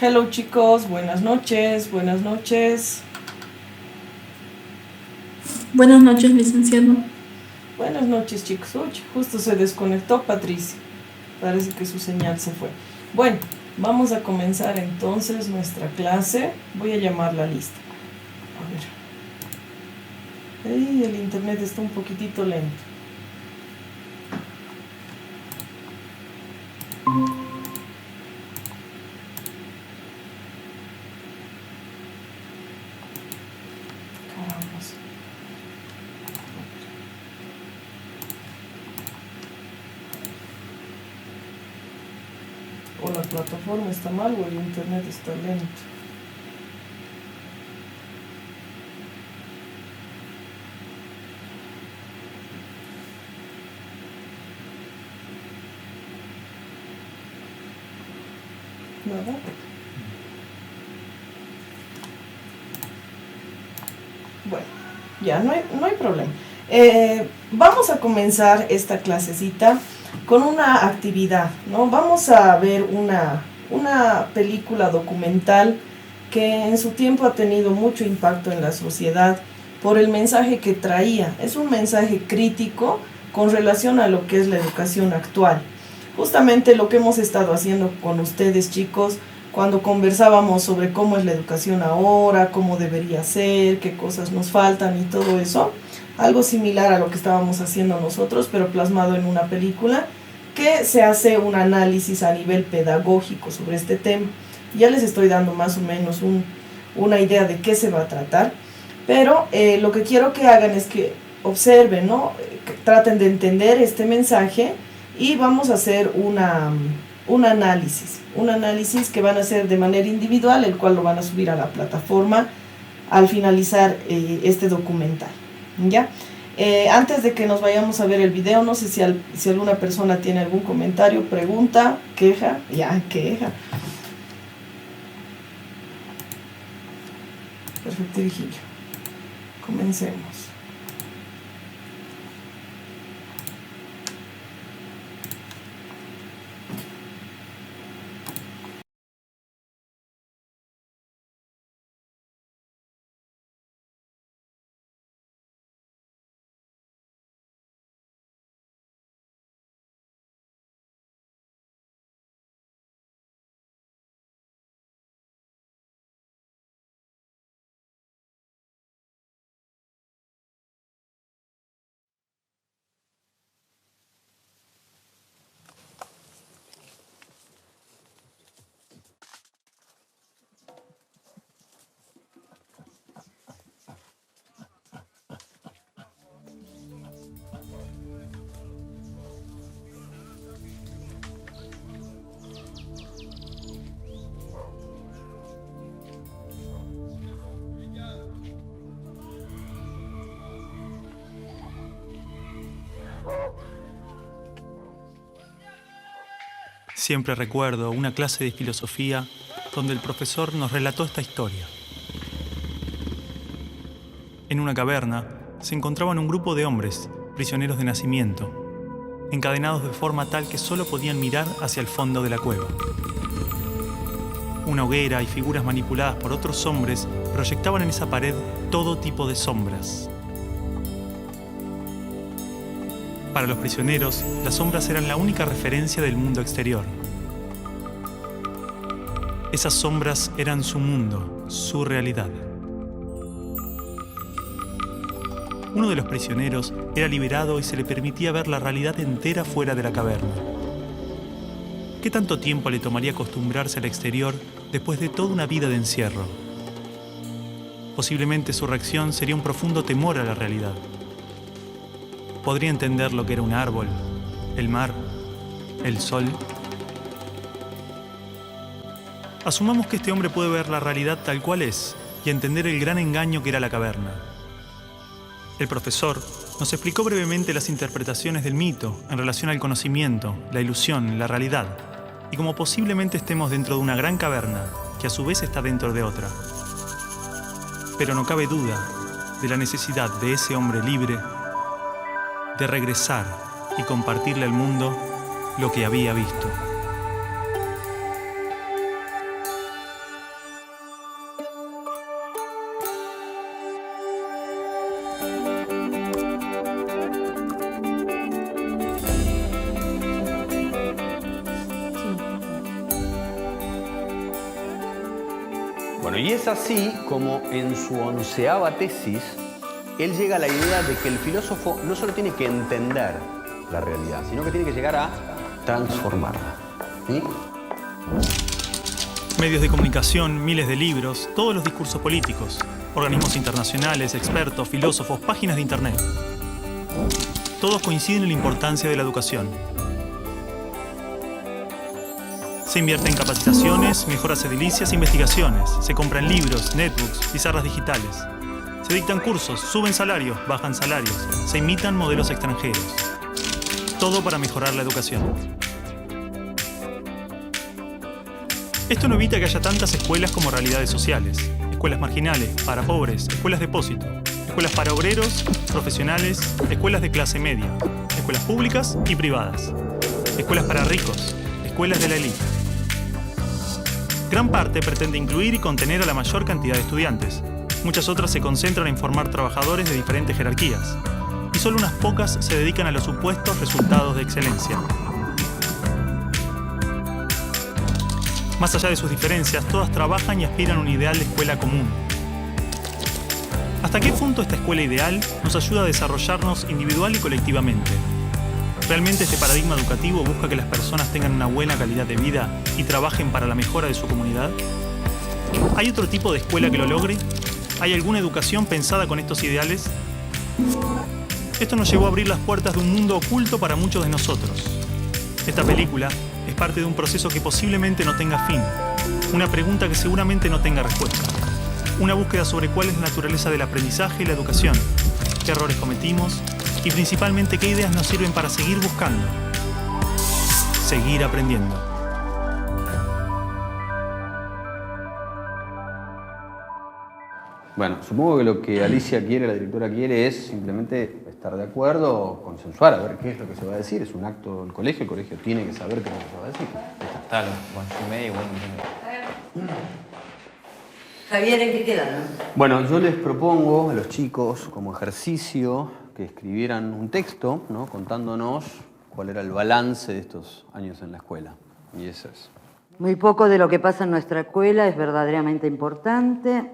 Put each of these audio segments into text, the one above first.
Hello chicos, buenas noches, buenas noches. Buenas noches, licenciado. Buenas noches chicos. Uy, justo se desconectó Patricia. Parece que su señal se fue. Bueno, vamos a comenzar entonces nuestra clase. Voy a llamar la lista. A ver. Ay, el internet está un poquitito lento. Carambas. O la plataforma está mal o el internet está lento. Nada. Bueno, ya no hay problema. Vamos a comenzar esta clasecita con una actividad, ¿no? Vamos a ver una película documental que en su tiempo ha tenido mucho impacto en la sociedad por el mensaje que traía. Es un mensaje crítico con relación a lo que es la educación actual. Justamente lo que hemos estado haciendo con ustedes, chicos, cuando conversábamos sobre cómo es la educación ahora, cómo debería ser, qué cosas nos faltan y todo eso. Algo similar a lo que estábamos haciendo nosotros, pero plasmado en una película, que se hace un análisis a nivel pedagógico sobre este tema. Ya les estoy dando más o menos una idea de qué se va a tratar, pero lo que quiero que hagan es que observen, ¿no? Que traten de entender este mensaje y vamos a hacer un análisis que van a hacer de manera individual, el cual lo van a subir a la plataforma al finalizar este documental. ¿Ya? Antes de que nos vayamos a ver el video, no sé si alguna persona tiene algún comentario, pregunta, queja. Queja. Perfecto, Virgilio. Comencemos. Siempre recuerdo una clase de filosofía donde el profesor nos relató esta historia. En una caverna se encontraban un grupo de hombres, prisioneros de nacimiento, encadenados de forma tal que solo podían mirar hacia el fondo de la cueva. Una hoguera y figuras manipuladas por otros hombres proyectaban en esa pared todo tipo de sombras. Para los prisioneros, las sombras eran la única referencia del mundo exterior. Esas sombras eran su mundo, su realidad. Uno de los prisioneros era liberado y se le permitía ver la realidad entera fuera de la caverna. ¿Qué tanto tiempo le tomaría acostumbrarse al exterior después de toda una vida de encierro? Posiblemente su reacción sería un profundo temor a la realidad. Podría entender lo que era un árbol, el mar, el sol. Asumamos que este hombre puede ver la realidad tal cual es y entender el gran engaño que era la caverna. El profesor nos explicó brevemente las interpretaciones del mito en relación al conocimiento, la ilusión, la realidad, y cómo posiblemente estemos dentro de una gran caverna que a su vez está dentro de otra. Pero no cabe duda de la necesidad de ese hombre libre de regresar y compartirle al mundo lo que había visto. Bueno, y es así como en su 11ª tesis, él llega a la idea de que el filósofo no solo tiene que entender la realidad, sino que tiene que llegar a transformarla. ¿Sí? Medios de comunicación, miles de libros, todos los discursos políticos, organismos internacionales, expertos, filósofos, páginas de internet. Todos coinciden en la importancia de la educación. Se invierte en capacitaciones, mejoras edilicias e investigaciones. Se compran libros, netbooks, pizarras digitales. Se dictan cursos, suben salarios, bajan salarios. Se imitan modelos extranjeros. Todo para mejorar la educación. Esto no evita que haya tantas escuelas como realidades sociales. Escuelas marginales, para pobres, escuelas depósito. Escuelas para obreros, profesionales, escuelas de clase media. Escuelas públicas y privadas. Escuelas para ricos, escuelas de la élite. Gran parte pretende incluir y contener a la mayor cantidad de estudiantes. Muchas otras se concentran en formar trabajadores de diferentes jerarquías. Y solo unas pocas se dedican a los supuestos resultados de excelencia. Más allá de sus diferencias, todas trabajan y aspiran a un ideal de escuela común. ¿Hasta qué punto esta escuela ideal nos ayuda a desarrollarnos individual y colectivamente? ¿Realmente este paradigma educativo busca que las personas tengan una buena calidad de vida y trabajen para la mejora de su comunidad? ¿Hay otro tipo de escuela que lo logre? ¿Hay alguna educación pensada con estos ideales? Esto nos llevó a abrir las puertas de un mundo oculto para muchos de nosotros. Esta película es parte de un proceso que posiblemente no tenga fin, una pregunta que seguramente no tenga respuesta, una búsqueda sobre cuál es la naturaleza del aprendizaje y la educación, qué errores cometimos y principalmente qué ideas nos sirven para seguir buscando, seguir aprendiendo. Bueno, supongo que lo que Alicia quiere, la directora quiere, es simplemente estar de acuerdo o consensuar a ver qué es lo que se va a decir. Es un acto del colegio, el colegio tiene que saber qué es lo que se va a decir. Tal, y bueno. Javier, ¿en qué quedaron? Bueno, yo les propongo a los chicos como ejercicio que escribieran un texto, ¿no?, contándonos cuál era el balance de estos años en la escuela. Y eso es. Muy poco de lo que pasa en nuestra escuela es verdaderamente importante.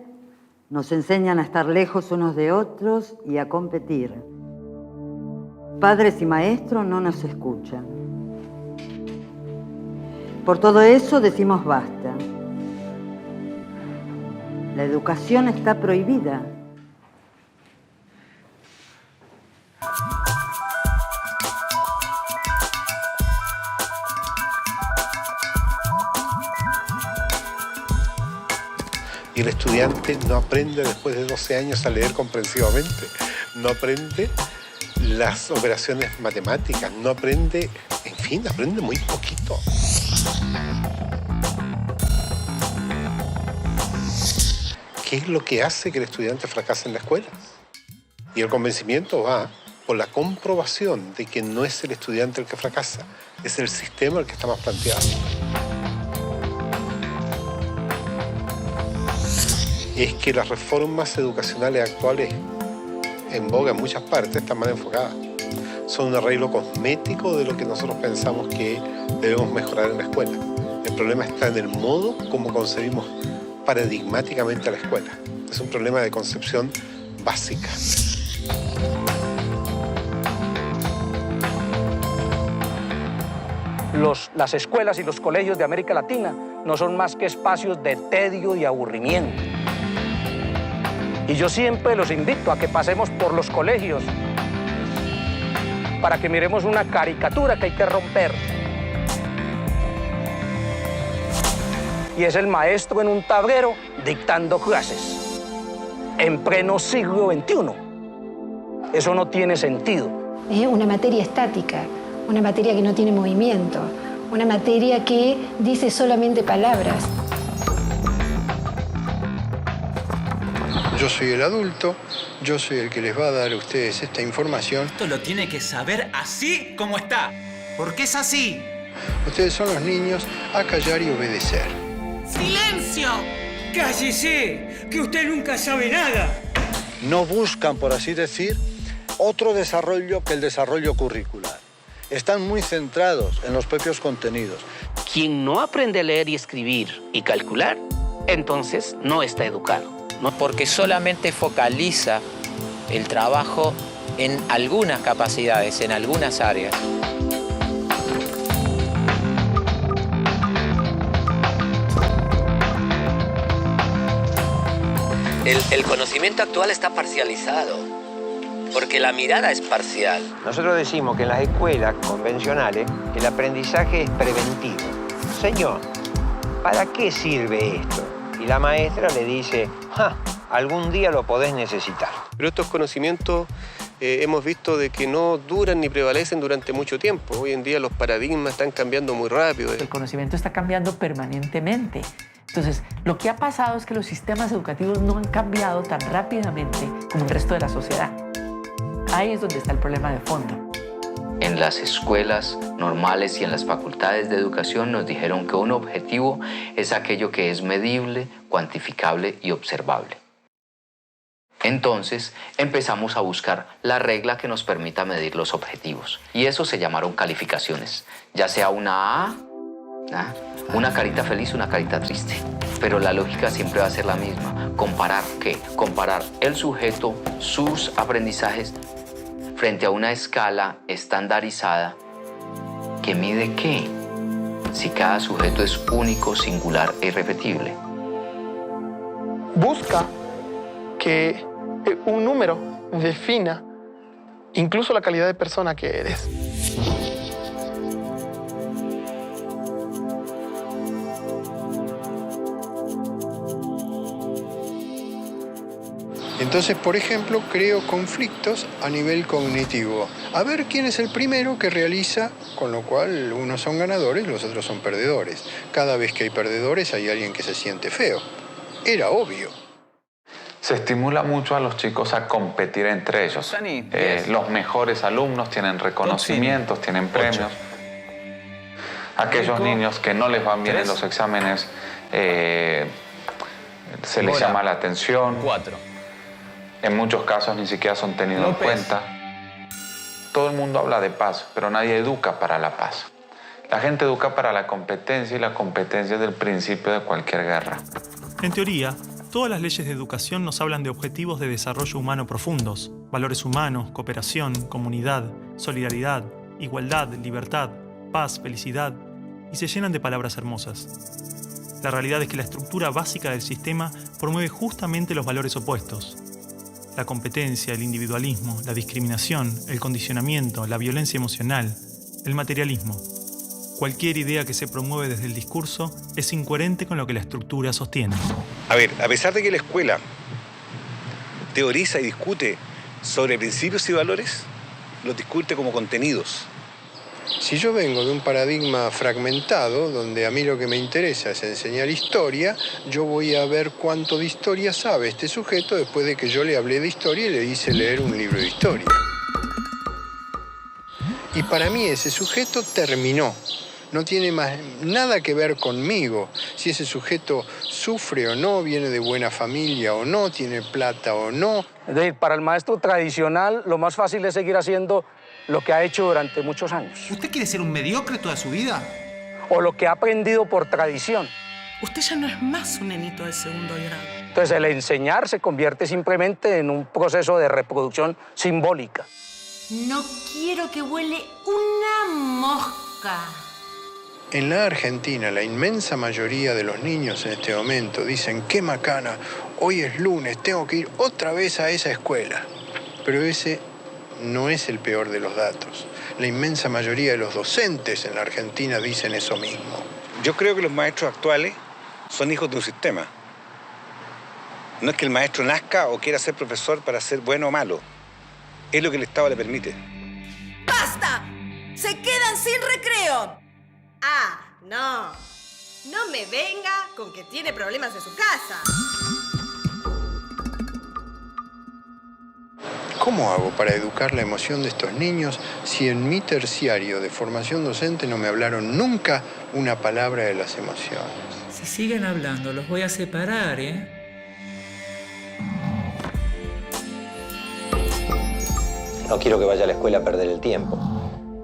Nos enseñan a estar lejos unos de otros y a competir. Padres y maestros no nos escuchan. Por todo eso decimos basta. La educación está prohibida. Y el estudiante no aprende después de 12 años a leer comprensivamente, no aprende las operaciones matemáticas, no aprende, en fin, aprende muy poquito. ¿Qué es lo que hace que el estudiante fracase en la escuela? Y el convencimiento va por la comprobación de que no es el estudiante el que fracasa, es el sistema el que está más planteado. Es que las reformas educacionales actuales en boga en muchas partes están mal enfocadas. Son un arreglo cosmético de lo que nosotros pensamos que debemos mejorar en la escuela. El problema está en el modo como concebimos paradigmáticamente a la escuela. Es un problema de concepción básica. Las escuelas y los colegios de América Latina no son más que espacios de tedio y aburrimiento. Y yo siempre los invito a que pasemos por los colegios para que miremos una caricatura que hay que romper. Y es el maestro en un tablero dictando clases en pleno siglo XXI. Eso no tiene sentido. Una materia estática, una materia que no tiene movimiento, una materia que dice solamente palabras. Yo soy el adulto, yo soy el que les va a dar a ustedes esta información. Esto lo tiene que saber así como está, porque es así. Ustedes son los niños a callar y obedecer. ¡Silencio! ¡Cállese! ¡Que usted nunca sabe nada! No buscan, por así decir, otro desarrollo que el desarrollo curricular. Están muy centrados en los propios contenidos. Quien no aprende a leer y escribir y calcular, entonces no está educado. No, porque solamente focaliza el trabajo en algunas capacidades, en algunas áreas. El conocimiento actual está parcializado, porque la mirada es parcial. Nosotros decimos que en las escuelas convencionales el aprendizaje es preventivo. Señor, ¿para qué sirve esto? Y la maestra le dice, algún día lo podés necesitar. Pero estos conocimientos hemos visto de que no duran ni prevalecen durante mucho tiempo. Hoy en día los paradigmas están cambiando muy rápido. El conocimiento está cambiando permanentemente. Entonces, lo que ha pasado es que los sistemas educativos no han cambiado tan rápidamente como el resto de la sociedad. Ahí es donde está el problema de fondo. En las escuelas normales y en las facultades de educación nos dijeron que un objetivo es aquello que es medible, cuantificable y observable. Entonces empezamos a buscar la regla que nos permita medir los objetivos. Y eso se llamaron calificaciones, ya sea una A, una carita feliz, una carita triste. Pero la lógica siempre va a ser la misma. ¿Comparar qué? Comparar el sujeto, sus aprendizajes, frente a una escala estandarizada que mide qué, si cada sujeto es único, singular e irrepetible. Busca que un número defina incluso la calidad de persona que eres. Entonces, por ejemplo, creo conflictos a nivel cognitivo. A ver quién es el primero que realiza, con lo cual unos son ganadores, los otros son perdedores. Cada vez que hay perdedores hay alguien que se siente feo. Era obvio. Se estimula mucho a los chicos a competir entre ellos. Los mejores alumnos tienen reconocimientos, tienen premios. Aquellos niños que no les van bien en los exámenes, se les llama la atención. 4. En muchos casos ni siquiera son tenidos en cuenta. Todo el mundo habla de paz, pero nadie educa para la paz. La gente educa para la competencia y la competencia es el principio de cualquier guerra. En teoría, todas las leyes de educación nos hablan de objetivos de desarrollo humano profundos, valores humanos, cooperación, comunidad, solidaridad, igualdad, libertad, paz, felicidad, y se llenan de palabras hermosas. La realidad es que la estructura básica del sistema promueve justamente los valores opuestos. La competencia, el individualismo, la discriminación, el condicionamiento, la violencia emocional, el materialismo. Cualquier idea que se promueve desde el discurso es incoherente con lo que la estructura sostiene. A ver, a pesar de que la escuela teoriza y discute sobre principios y valores, los discute como contenidos. Si yo vengo de un paradigma fragmentado, donde a mí lo que me interesa es enseñar historia, yo voy a ver cuánto de historia sabe este sujeto después de que yo le hablé de historia y le hice leer un libro de historia. Y para mí ese sujeto terminó. No tiene más nada que ver conmigo. Si ese sujeto sufre o no, viene de buena familia o no, tiene plata o no. Es decir, para el maestro tradicional, lo más fácil es seguir haciendo lo que ha hecho durante muchos años. ¿Usted quiere ser un mediocre toda su vida? O lo que ha aprendido por tradición. Usted ya no es más un nenito de segundo grado. Entonces, el enseñar se convierte simplemente en un proceso de reproducción simbólica. No quiero que huele una mosca. En la Argentina, la inmensa mayoría de los niños en este momento dicen, qué macana, hoy es lunes, tengo que ir otra vez a esa escuela. Pero ese no es el peor de los datos. La inmensa mayoría de los docentes en la Argentina dicen eso mismo. Yo creo que los maestros actuales son hijos de un sistema. No es que el maestro nazca o quiera ser profesor para ser bueno o malo. Es lo que el Estado le permite. ¡Basta! ¡Se quedan sin recreo! Ah, no. No me venga con que tiene problemas en su casa. ¿Cómo hago para educar la emoción de estos niños si en mi terciario de formación docente no me hablaron nunca una palabra de las emociones? Si siguen hablando, los voy a separar, ¿eh? No quiero que vaya a la escuela a perder el tiempo.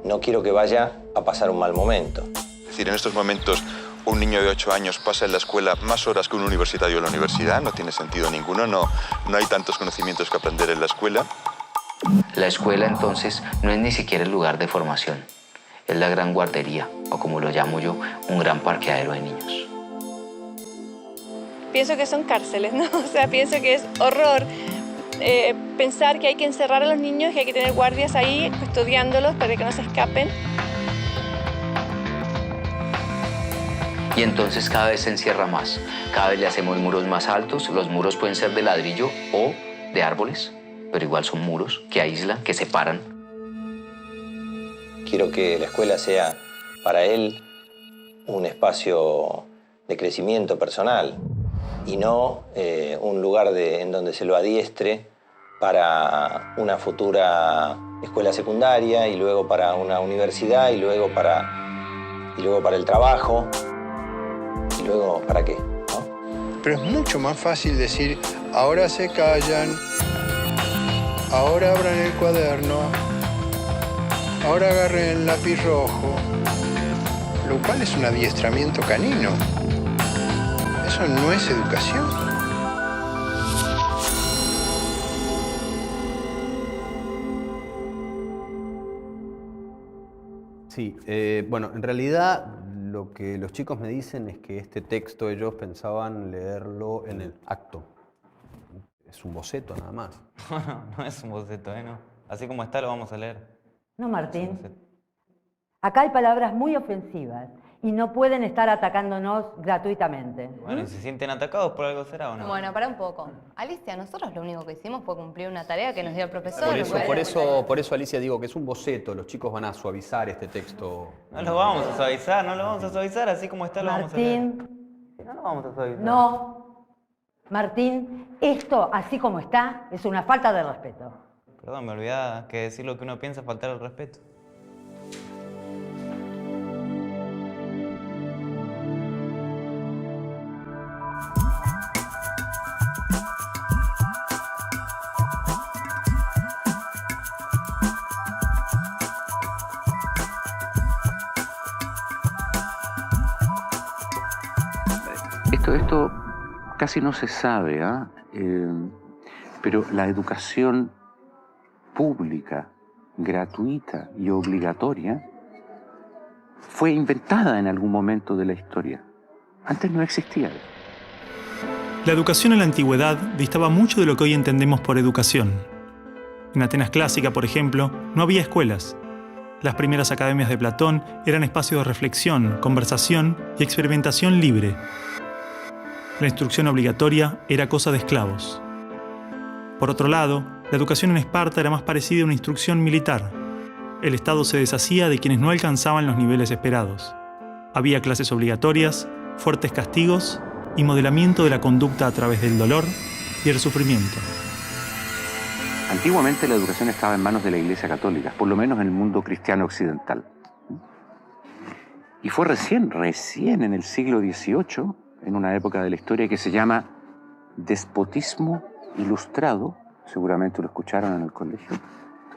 No quiero que vaya a pasar un mal momento. Es decir, en estos momentos un niño de 8 años pasa en la escuela más horas que un universitario en la universidad. No tiene sentido ninguno. No hay tantos conocimientos que aprender en la escuela. La escuela, entonces, no es ni siquiera el lugar de formación. Es la gran guardería, o como lo llamo yo, un gran parqueadero de niños. Pienso que son cárceles, ¿no? O sea, pienso que es horror pensar que hay que encerrar a los niños y hay que tener guardias ahí custodiándolos para que no se escapen. Y entonces cada vez se encierra más. Cada vez le hacemos muros más altos. Los muros pueden ser de ladrillo o de árboles, pero igual son muros que aíslan, que separan. Quiero que la escuela sea para él un espacio de crecimiento personal y no un lugar en donde se lo adiestre para una futura escuela secundaria y luego para una universidad y luego para el trabajo y luego ¿para qué? ¿No? Pero es mucho más fácil decir, ahora se callan, ahora abran el cuaderno, ahora agarren el lápiz rojo, lo cual es un adiestramiento canino. Eso no es educación. Sí, bueno, en realidad lo que los chicos me dicen es que este texto ellos pensaban leerlo en el acto. Es un boceto nada más. No es un boceto, no. Así como está lo vamos a leer. No, Martín. Acá hay palabras muy ofensivas y no pueden estar atacándonos gratuitamente. Bueno, y se sienten atacados por algo será o no. Bueno, para un poco. Alicia, nosotros lo único que hicimos fue cumplir una tarea que nos dio el profesor. Por eso, Alicia, digo que es un boceto. Los chicos van a suavizar este texto. No lo vamos a suavizar, así como está lo vamos a leer. Martín. No lo vamos a suavizar. No. Martín, esto, así como está, es una falta de respeto. Perdón, me olvidaba que decir lo que uno piensa es faltar el respeto. Esto casi no se sabe, pero la educación pública, gratuita y obligatoria fue inventada en algún momento de la historia. Antes no existía. La educación en la antigüedad distaba mucho de lo que hoy entendemos por educación. En Atenas clásica, por ejemplo, no había escuelas. Las primeras academias de Platón eran espacios de reflexión, conversación y experimentación libre. La instrucción obligatoria era cosa de esclavos. Por otro lado, la educación en Esparta era más parecida a una instrucción militar. El Estado se deshacía de quienes no alcanzaban los niveles esperados. Había clases obligatorias, fuertes castigos y modelamiento de la conducta a través del dolor y el sufrimiento. Antiguamente la educación estaba en manos de la Iglesia Católica, por lo menos en el mundo cristiano occidental. Y fue recién en el siglo XVIII, en una época de la historia que se llama despotismo ilustrado, seguramente lo escucharon en el colegio,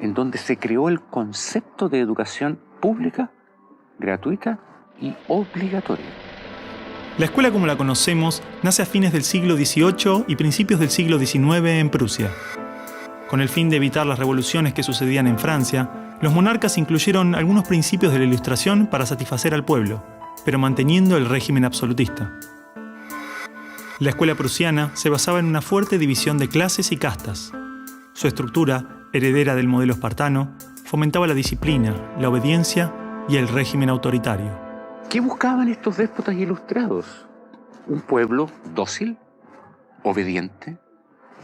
en donde se creó el concepto de educación pública, gratuita y obligatoria. La escuela como la conocemos nace a fines del siglo XVIII y principios del siglo XIX en Prusia. Con el fin de evitar las revoluciones que sucedían en Francia, los monarcas incluyeron algunos principios de la Ilustración para satisfacer al pueblo, pero manteniendo el régimen absolutista. La escuela prusiana se basaba en una fuerte división de clases y castas. Su estructura, heredera del modelo espartano, fomentaba la disciplina, la obediencia y el régimen autoritario. ¿Qué buscaban estos déspotas ilustrados? Un pueblo dócil, obediente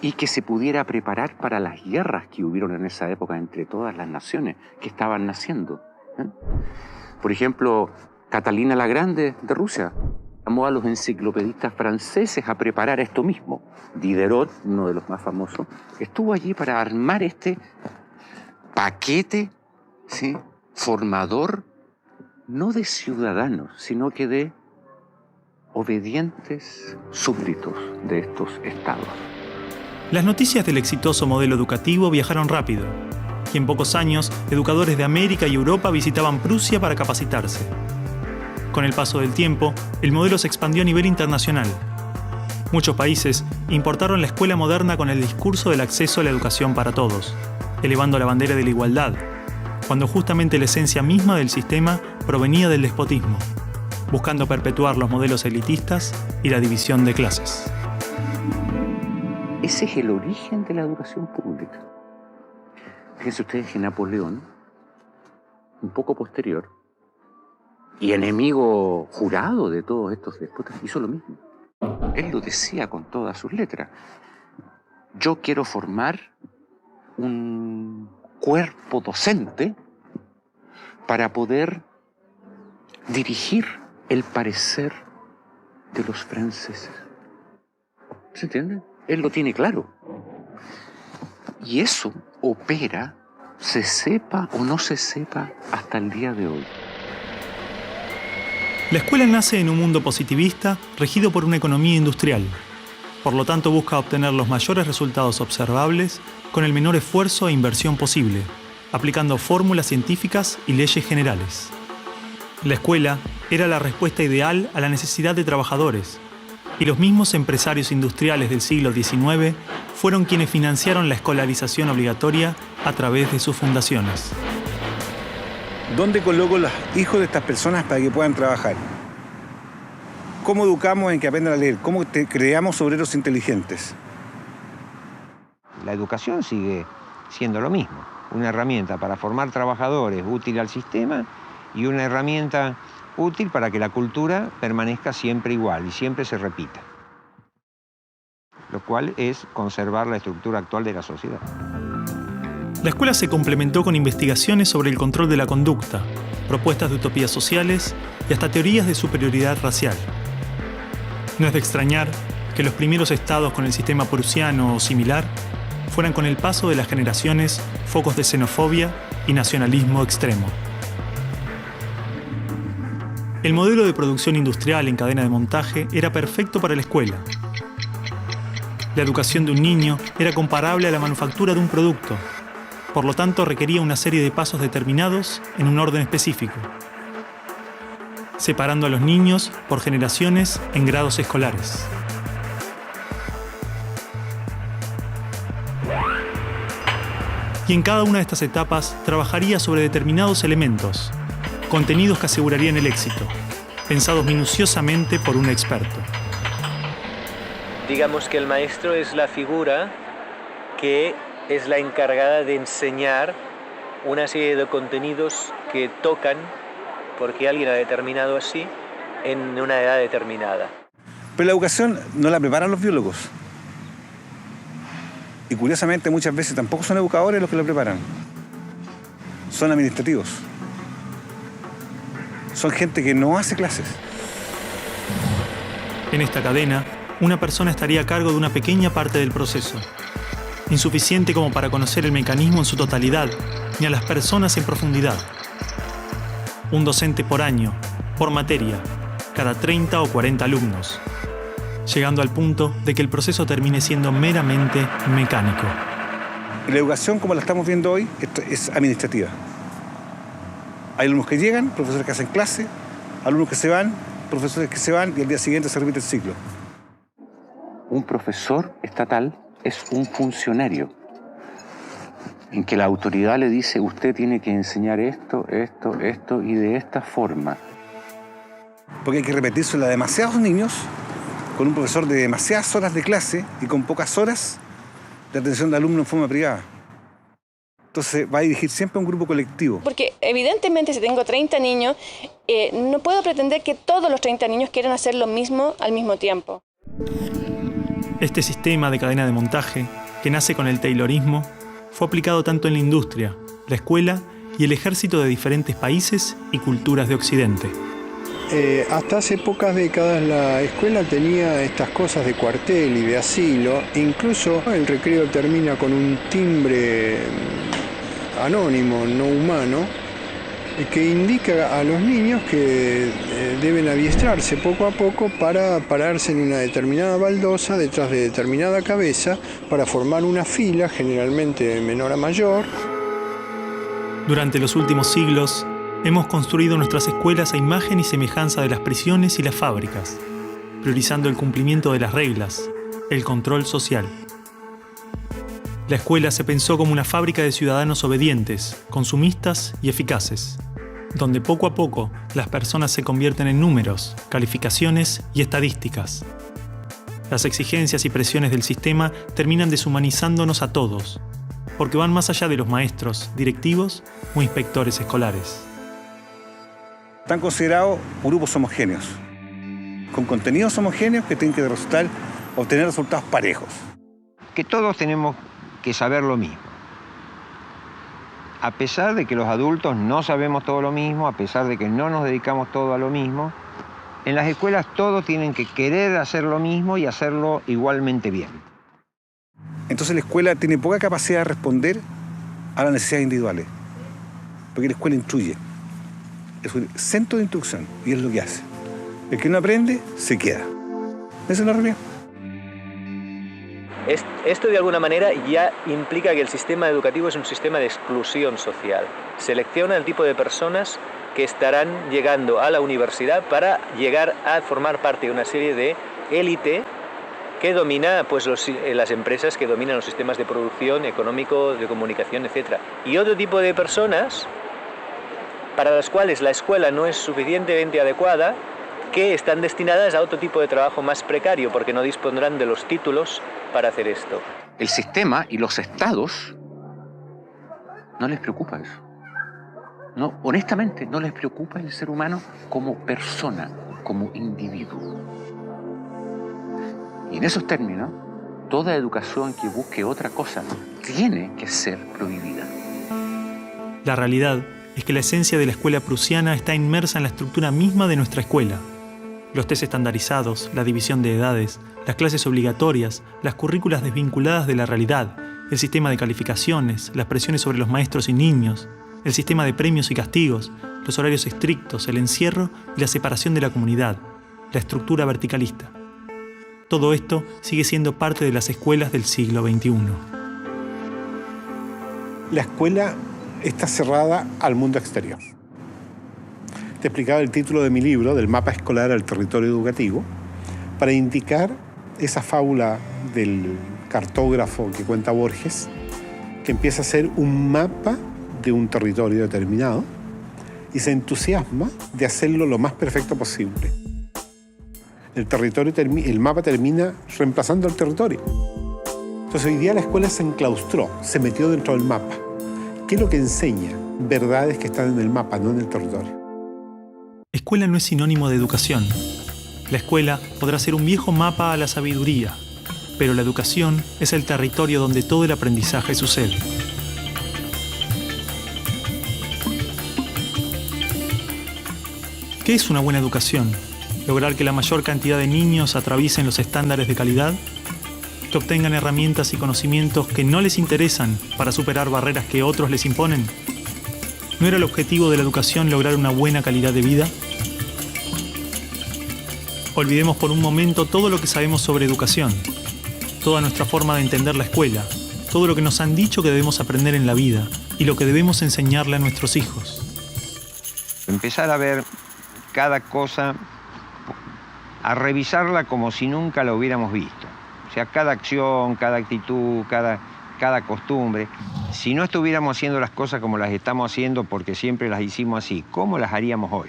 y que se pudiera preparar para las guerras que hubieron en esa época entre todas las naciones que estaban naciendo. Por ejemplo, Catalina la Grande de Rusia Llamó a los enciclopedistas franceses a preparar esto mismo. Diderot, uno de los más famosos, estuvo allí para armar este paquete, ¿sí?, formador, no de ciudadanos, sino que de obedientes súbditos de estos estados. Las noticias del exitoso modelo educativo viajaron rápido, y en pocos años, educadores de América y Europa visitaban Prusia para capacitarse. Con el paso del tiempo, el modelo se expandió a nivel internacional. Muchos países importaron la escuela moderna con el discurso del acceso a la educación para todos, elevando la bandera de la igualdad, cuando justamente la esencia misma del sistema provenía del despotismo, buscando perpetuar los modelos elitistas y la división de clases. Ese es el origen de la educación pública. Fíjense ustedes que Napoleón, un poco posterior, y enemigo jurado de todos estos déspotas, hizo lo mismo. Él lo decía con todas sus letras. Yo quiero formar un cuerpo docente para poder dirigir el parecer de los franceses. ¿Se entiende? Él lo tiene claro. Y eso opera, se sepa o no se sepa, hasta el día de hoy. La escuela nace en un mundo positivista regido por una economía industrial. Por lo tanto, busca obtener los mayores resultados observables con el menor esfuerzo e inversión posible, aplicando fórmulas científicas y leyes generales. La escuela era la respuesta ideal a la necesidad de trabajadores, y los mismos empresarios industriales del siglo XIX fueron quienes financiaron la escolarización obligatoria a través de sus fundaciones. ¿Dónde coloco los hijos de estas personas para que puedan trabajar? ¿Cómo educamos en que aprendan a leer? ¿Cómo creamos obreros inteligentes? La educación sigue siendo lo mismo. Una herramienta para formar trabajadores útil al sistema y una herramienta útil para que la cultura permanezca siempre igual y siempre se repita. Lo cual es conservar la estructura actual de la sociedad. La escuela se complementó con investigaciones sobre el control de la conducta, propuestas de utopías sociales y hasta teorías de superioridad racial. No es de extrañar que los primeros estados con el sistema prusiano o similar fueran con el paso de las generaciones focos de xenofobia y nacionalismo extremo. El modelo de producción industrial en cadena de montaje era perfecto para la escuela. La educación de un niño era comparable a la manufactura de un producto. Por lo tanto, requería una serie de pasos determinados en un orden específico, separando a los niños por generaciones en grados escolares. Y en cada una de estas etapas trabajaría sobre determinados elementos, contenidos que asegurarían el éxito, pensados minuciosamente por un experto. Digamos que el maestro es la figura que es la encargada de enseñar una serie de contenidos que tocan, porque alguien ha determinado así, en una edad determinada. Pero la educación no la preparan los biólogos. Y curiosamente muchas veces tampoco son educadores los que la preparan. Son administrativos. Son gente que no hace clases. En esta cadena, una persona estaría a cargo de una pequeña parte del proceso, insuficiente como para conocer el mecanismo en su totalidad, ni a las personas en profundidad. Un docente por año, por materia, cada 30 o 40 alumnos, llegando al punto de que el proceso termine siendo meramente mecánico. La educación, como la estamos viendo hoy, es administrativa. Hay alumnos que llegan, profesores que hacen clase, alumnos que se van, profesores que se van, y al día siguiente se repite el ciclo. Un profesor estatal es un funcionario en que la autoridad le dice: usted tiene que enseñar esto, esto, esto y de esta forma. Porque hay que repetírselo a demasiados niños con un profesor de demasiadas horas de clase y con pocas horas de atención de alumnos en forma privada. Entonces va a dirigir siempre a un grupo colectivo. Porque evidentemente si tengo 30 niños, no puedo pretender que todos los 30 niños quieran hacer lo mismo al mismo tiempo. Este sistema de cadena de montaje, que nace con el taylorismo, fue aplicado tanto en la industria, la escuela y el ejército de diferentes países y culturas de Occidente. hasta hace pocas décadas la escuela tenía estas cosas de cuartel y de asilo. Incluso el recreo termina con un timbre anónimo, no humano, que indica a los niños que deben adiestrarse poco a poco para pararse en una determinada baldosa detrás de determinada cabeza para formar una fila, generalmente de menor a mayor. Durante los últimos siglos, hemos construido nuestras escuelas a imagen y semejanza de las prisiones y las fábricas, priorizando el cumplimiento de las reglas, el control social. La escuela se pensó como una fábrica de ciudadanos obedientes, consumistas y eficaces, donde poco a poco las personas se convierten en números, calificaciones y estadísticas. Las exigencias y presiones del sistema terminan deshumanizándonos a todos, porque van más allá de los maestros, directivos o inspectores escolares. Están considerados grupos homogéneos, con contenidos homogéneos que tienen que obtener resultados parejos. Que todos tenemos que saber lo mismo. A pesar de que los adultos no sabemos todo lo mismo, a pesar de que no nos dedicamos todo a lo mismo, en las escuelas todos tienen que querer hacer lo mismo y hacerlo igualmente bien. Entonces la escuela tiene poca capacidad de responder a las necesidades individuales, porque la escuela instruye. Es un centro de instrucción y es lo que hace. El que no aprende, se queda. Esa es la realidad. Esto de alguna manera ya implica que el sistema educativo es un sistema de exclusión social. Selecciona el tipo de personas que estarán llegando a la universidad para llegar a formar parte de una serie de élite que domina pues, las empresas que dominan los sistemas de producción, económico, de comunicación, etc. Y otro tipo de personas para las cuales la escuela no es suficientemente adecuada, que están destinadas a otro tipo de trabajo más precario porque no dispondrán de los títulos para hacer esto. El sistema y los estados no les preocupa eso. No, honestamente, no les preocupa el ser humano como persona, como individuo. Y en esos términos, toda educación que busque otra cosa tiene que ser prohibida. La realidad es que la esencia de la escuela prusiana está inmersa en la estructura misma de nuestra escuela. Los test estandarizados, la división de edades, las clases obligatorias, las currículas desvinculadas de la realidad, el sistema de calificaciones, las presiones sobre los maestros y niños, el sistema de premios y castigos, los horarios estrictos, el encierro y la separación de la comunidad, la estructura verticalista. Todo esto sigue siendo parte de las escuelas del siglo XXI. La escuela está cerrada al mundo exterior. Te explicaba el título de mi libro, del mapa escolar al territorio educativo, para indicar esa fábula del cartógrafo que cuenta Borges, que empieza a ser un mapa de un territorio determinado y se entusiasma de hacerlo lo más perfecto posible. El mapa termina reemplazando al territorio. Entonces hoy día la escuela se enclaustró, se metió dentro del mapa. ¿Qué es lo que enseña? Verdades que están en el mapa, no en el territorio. Escuela no es sinónimo de educación. La escuela podrá ser un viejo mapa a la sabiduría, pero la educación es el territorio donde todo el aprendizaje sucede. ¿Qué es una buena educación? ¿Lograr que la mayor cantidad de niños atraviesen los estándares de calidad? ¿Que obtengan herramientas y conocimientos que no les interesan para superar barreras que otros les imponen? ¿No era el objetivo de la educación lograr una buena calidad de vida? Olvidemos por un momento todo lo que sabemos sobre educación, toda nuestra forma de entender la escuela, todo lo que nos han dicho que debemos aprender en la vida y lo que debemos enseñarle a nuestros hijos. Empezar a ver cada cosa, a revisarla como si nunca la hubiéramos visto. O sea, cada acción, cada actitud, cada costumbre. Si no estuviéramos haciendo las cosas como las estamos haciendo porque siempre las hicimos así, ¿cómo las haríamos hoy?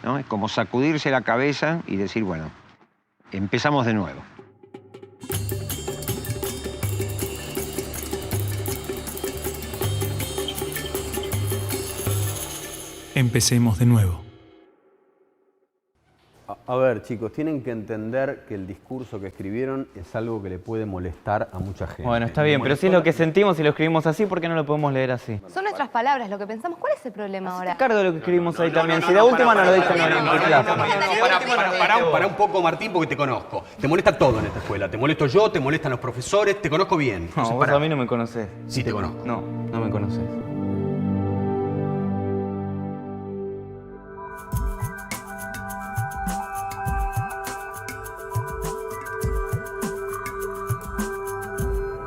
¿No? Es como sacudirse la cabeza y decir, bueno, empezamos de nuevo. Empecemos de nuevo. A ver, chicos, tienen que entender que el discurso que escribieron es algo que le puede molestar a mucha gente. Bueno, está bien, pero si es lo que sentimos y lo escribimos así, ¿por qué no lo podemos leer así? Son nuestras palabras, lo que pensamos. ¿Cuál es el problema ahora? Cargo de lo que escribimos ahí también. Si de última no lo dicen en clase. Pará un poco, Martín, porque te conozco. Te molesta todo en esta escuela. Te molesto yo, te molestan los profesores, te conozco bien. No, vos a mí no me conocés. Sí te conozco. No, no me conocés.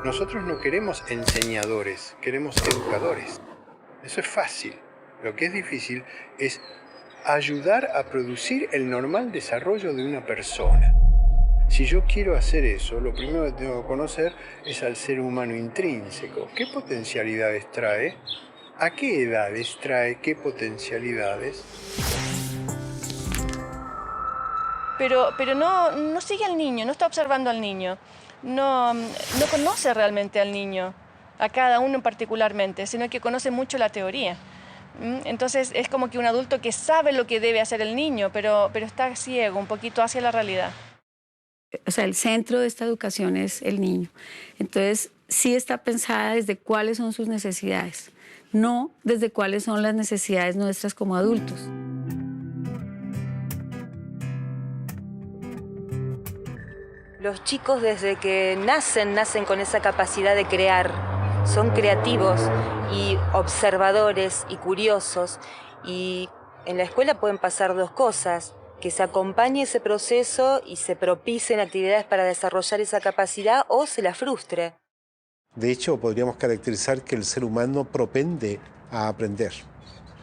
Nosotros no queremos enseñadores, queremos educadores. Eso es fácil. Lo que es difícil es ayudar a producir el normal desarrollo de una persona. Si yo quiero hacer eso, lo primero que tengo que conocer es al ser humano intrínseco. ¿Qué potencialidades trae? ¿A qué edades trae qué potencialidades? Pero no sigue al niño, no está observando al niño. No conoce realmente al niño, a cada uno particularmente, sino que conoce mucho la teoría. Entonces es como que un adulto que sabe lo que debe hacer el niño, pero está ciego un poquito hacia la realidad. O sea, el centro de esta educación es el niño. Entonces, sí está pensada desde cuáles son sus necesidades, no desde cuáles son las necesidades nuestras como adultos. Los chicos desde que nacen con esa capacidad de crear. Son creativos y observadores y curiosos. Y en la escuela pueden pasar dos cosas: que se acompañe ese proceso y se propicien actividades para desarrollar esa capacidad, o se la frustre. De hecho, podríamos caracterizar que el ser humano propende a aprender.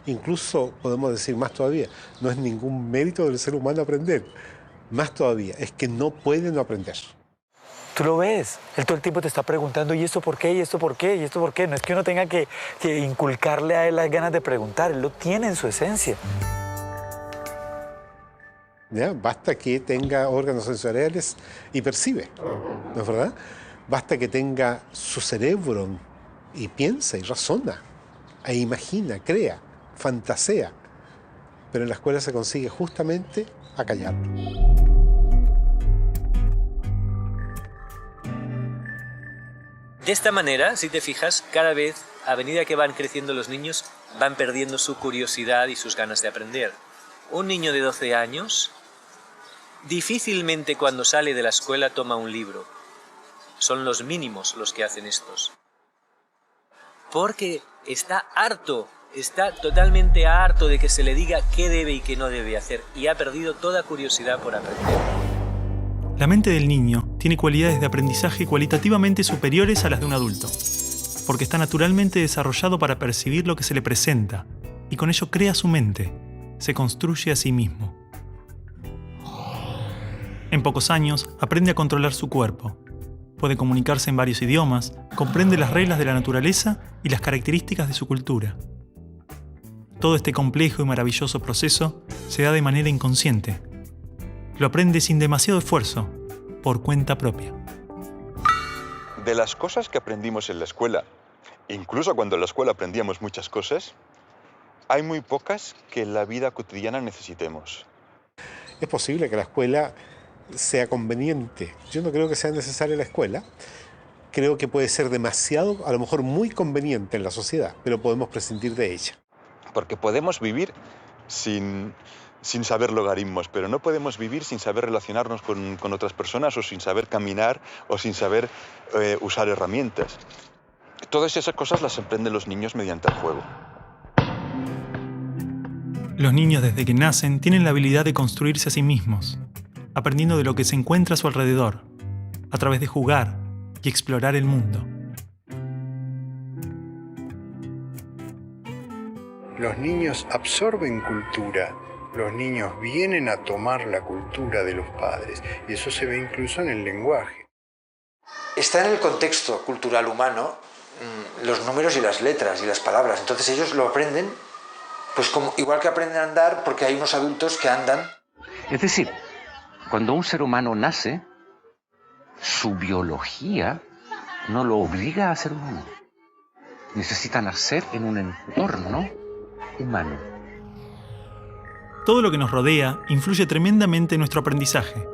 Incluso podemos decir más todavía, no es ningún mérito del ser humano aprender. Más todavía, es que no puede no aprender. Tú lo ves, él todo el tiempo te está preguntando, ¿y esto por qué? ¿Y esto por qué? ¿Y esto por qué? No es que uno tenga que inculcarle a él las ganas de preguntar, él lo tiene en su esencia. ¿Ya? Basta que tenga órganos sensoriales y percibe, ¿no es verdad? Basta que tenga su cerebro y piensa y razona, e imagina, crea, fantasea. Pero en la escuela se consigue justamente acallar. De esta manera, si te fijas, cada vez, a medida que van creciendo los niños, van perdiendo su curiosidad y sus ganas de aprender. Un niño de 12 años difícilmente cuando sale de la escuela toma un libro. Son los mínimos los que hacen estos. Porque está harto, está totalmente harto de que se le diga qué debe y qué no debe hacer, y ha perdido toda curiosidad por aprender. La mente del niño tiene cualidades de aprendizaje cualitativamente superiores a las de un adulto, porque está naturalmente desarrollado para percibir lo que se le presenta, y con ello crea su mente, se construye a sí mismo. En pocos años aprende a controlar su cuerpo, puede comunicarse en varios idiomas, comprende las reglas de la naturaleza y las características de su cultura. Todo este complejo y maravilloso proceso se da de manera inconsciente. Lo aprende sin demasiado esfuerzo, por cuenta propia. De las cosas que aprendimos en la escuela, incluso cuando en la escuela aprendíamos muchas cosas, hay muy pocas que en la vida cotidiana necesitemos. Es posible que la escuela sea conveniente. Yo no creo que sea necesaria la escuela. Creo que puede ser demasiado, a lo mejor muy conveniente en la sociedad, pero podemos prescindir de ella. Porque podemos vivir sin saber logaritmos, pero no podemos vivir sin saber relacionarnos con otras personas, o sin saber caminar, o sin saber usar herramientas. Todas esas cosas las aprenden los niños mediante el juego. Los niños desde que nacen tienen la habilidad de construirse a sí mismos, aprendiendo de lo que se encuentra a su alrededor, a través de jugar y explorar el mundo. Los niños absorben cultura, los niños vienen a tomar la cultura de los padres, y eso se ve incluso en el lenguaje. Está en el contexto cultural humano los números y las letras y las palabras, entonces ellos lo aprenden, pues como, igual que aprenden a andar porque hay unos adultos que andan. Es decir, cuando un ser humano nace, su biología no lo obliga a ser humano. Necesita nacer en un entorno humano. Todo lo que nos rodea influye tremendamente en nuestro aprendizaje.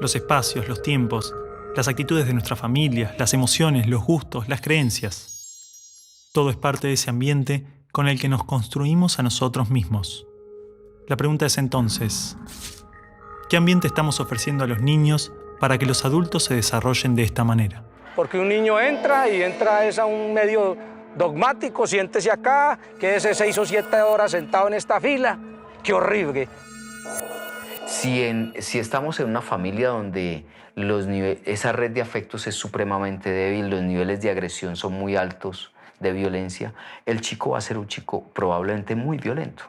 Los espacios, los tiempos, las actitudes de nuestras familias, las emociones, los gustos, las creencias. Todo es parte de ese ambiente con el que nos construimos a nosotros mismos. La pregunta es entonces, ¿qué ambiente estamos ofreciendo a los niños para que los adultos se desarrollen de esta manera? Porque un niño entra es a un medio dogmático, siéntese acá, quédese 6 o 7 horas sentado en esta fila. ¡Qué horrible! Si estamos en una familia donde esa red de afectos es supremamente débil, los niveles de agresión son muy altos, de violencia, el chico va a ser un chico probablemente muy violento.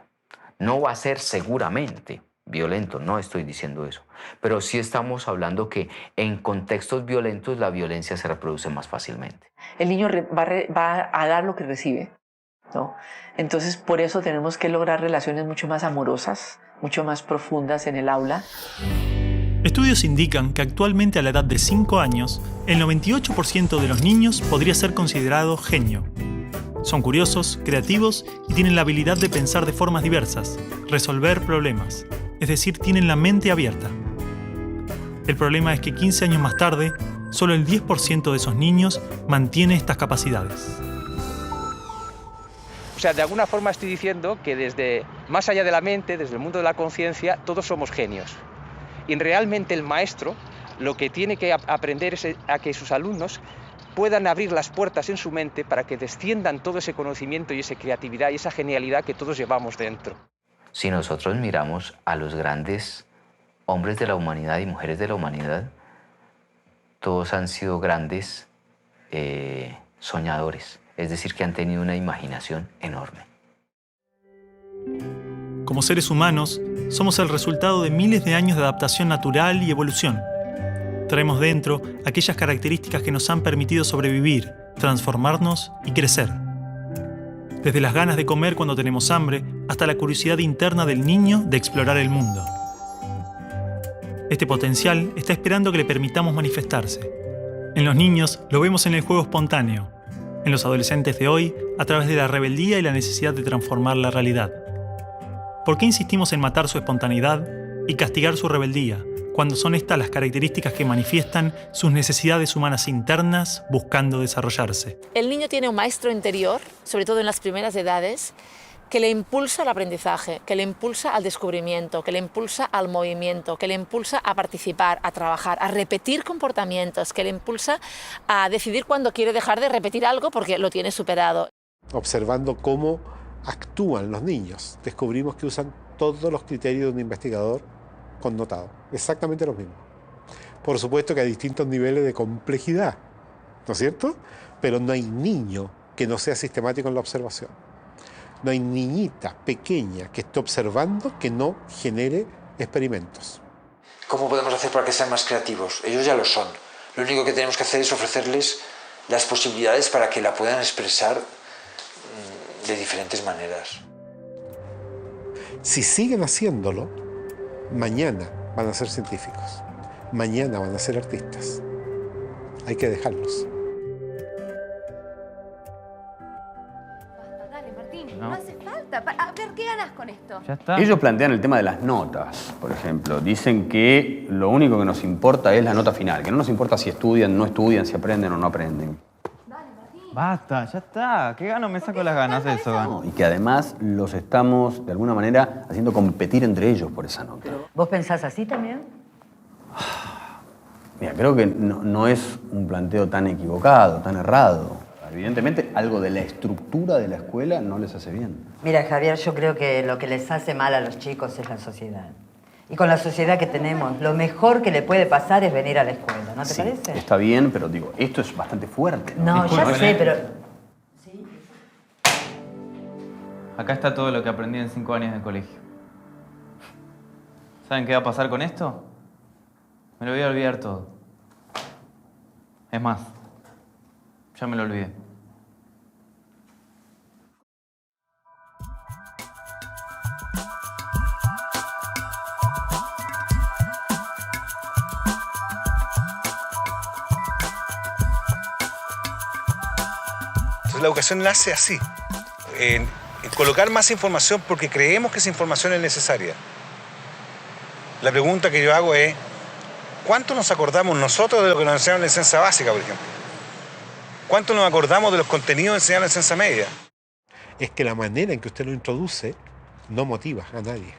No va a ser seguramente violento, no estoy diciendo eso, pero sí estamos hablando que en contextos violentos la violencia se reproduce más fácilmente. El niño va a dar lo que recibe, ¿no? Entonces, por eso tenemos que lograr relaciones mucho más amorosas, mucho más profundas en el aula. Estudios indican que actualmente a la edad de 5 años, el 98% de los niños podría ser considerado genio. Son curiosos, creativos y tienen la habilidad de pensar de formas diversas, resolver problemas, es decir, tienen la mente abierta. El problema es que 15 años más tarde, solo el 10% de esos niños mantiene estas capacidades. O sea, de alguna forma estoy diciendo que desde más allá de la mente, desde el mundo de la conciencia, todos somos genios. Y realmente el maestro lo que tiene que aprender es a que sus alumnos puedan abrir las puertas en su mente para que desciendan todo ese conocimiento y esa creatividad y esa genialidad que todos llevamos dentro. Si nosotros miramos a los grandes hombres de la humanidad y mujeres de la humanidad, todos han sido grandes soñadores, es decir, que han tenido una imaginación enorme. Como seres humanos, somos el resultado de miles de años de adaptación natural y evolución. Traemos dentro aquellas características que nos han permitido sobrevivir, transformarnos y crecer. Desde las ganas de comer cuando tenemos hambre, hasta la curiosidad interna del niño de explorar el mundo. Este potencial está esperando que le permitamos manifestarse. En los niños lo vemos en el juego espontáneo, en los adolescentes de hoy a través de la rebeldía y la necesidad de transformar la realidad. ¿Por qué insistimos en matar su espontaneidad y castigar su rebeldía, cuando son estas las características que manifiestan sus necesidades humanas internas buscando desarrollarse? El niño tiene un maestro interior, sobre todo en las primeras edades, que le impulsa al aprendizaje, que le impulsa al descubrimiento, que le impulsa al movimiento, que le impulsa a participar, a trabajar, a repetir comportamientos, que le impulsa a decidir cuándo quiere dejar de repetir algo porque lo tiene superado. Observando cómo actúan los niños, descubrimos que usan todos los criterios de un investigador connotado, exactamente los mismos. Por supuesto que hay distintos niveles de complejidad, ¿no es cierto? Pero no hay niño que no sea sistemático en la observación. No hay niñita pequeña que esté observando que no genere experimentos. ¿Cómo podemos hacer para que sean más creativos? Ellos ya lo son. Lo único que tenemos que hacer es ofrecerles las posibilidades para que la puedan expresar de diferentes maneras. Si siguen haciéndolo, mañana van a ser científicos, mañana van a ser artistas. Hay que dejarlos. Dale, Martín, no hace falta. A ver, ¿qué ganas con esto? Ya está. Ellos plantean el tema de las notas, por ejemplo. Dicen que lo único que nos importa es la nota final, que no nos importa si estudian, no estudian, si aprenden o no aprenden. Basta, ya está. ¿Qué gano me saco las ganas de eso? No, y que además los estamos, de alguna manera, haciendo competir entre ellos por esa nota. ¿Vos pensás así también? Mira, creo que no es un planteo tan equivocado, tan errado. Evidentemente, algo de la estructura de la escuela no les hace bien. Mira, Javier, yo creo que lo que les hace mal a los chicos es la sociedad. Y con la sociedad que tenemos, lo mejor que le puede pasar es venir a la escuela, ¿no te parece? Está bien, pero digo, esto es bastante fuerte. No, ya sé, pero... Acá está todo lo que aprendí en 5 años de colegio. ¿Saben qué va a pasar con esto? Me lo voy a olvidar todo. Es más, ya me lo olvidé. Entonces la educación nace así. colocar más información porque creemos que esa información es necesaria. La pregunta que yo hago es, ¿cuánto nos acordamos nosotros de lo que nos enseñaron en la enseñanza básica, por ejemplo? ¿Cuánto nos acordamos de los contenidos enseñados en la enseñanza media? Es que la manera en que usted lo introduce no motiva a nadie.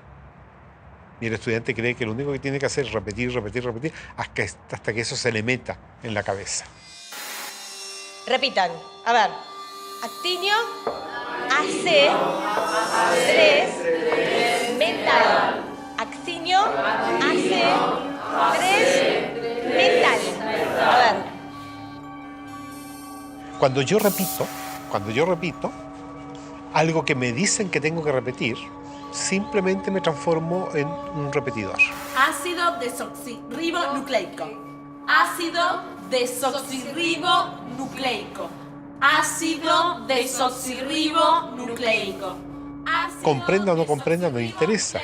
Y el estudiante cree que lo único que tiene que hacer es repetir, repetir, repetir, hasta que eso se le meta en la cabeza. Repitan. A ver. Actinio, hace, tres, mental. Actinio, hace, tres, mental. A ver. Cuando yo repito, algo que me dicen que tengo que repetir, simplemente me transformo en un repetidor. Ácido desoxirribonucleico. Ácido desoxirribonucleico. Ácido desoxirribonucleico. Comprenda o no comprenda, no interesa,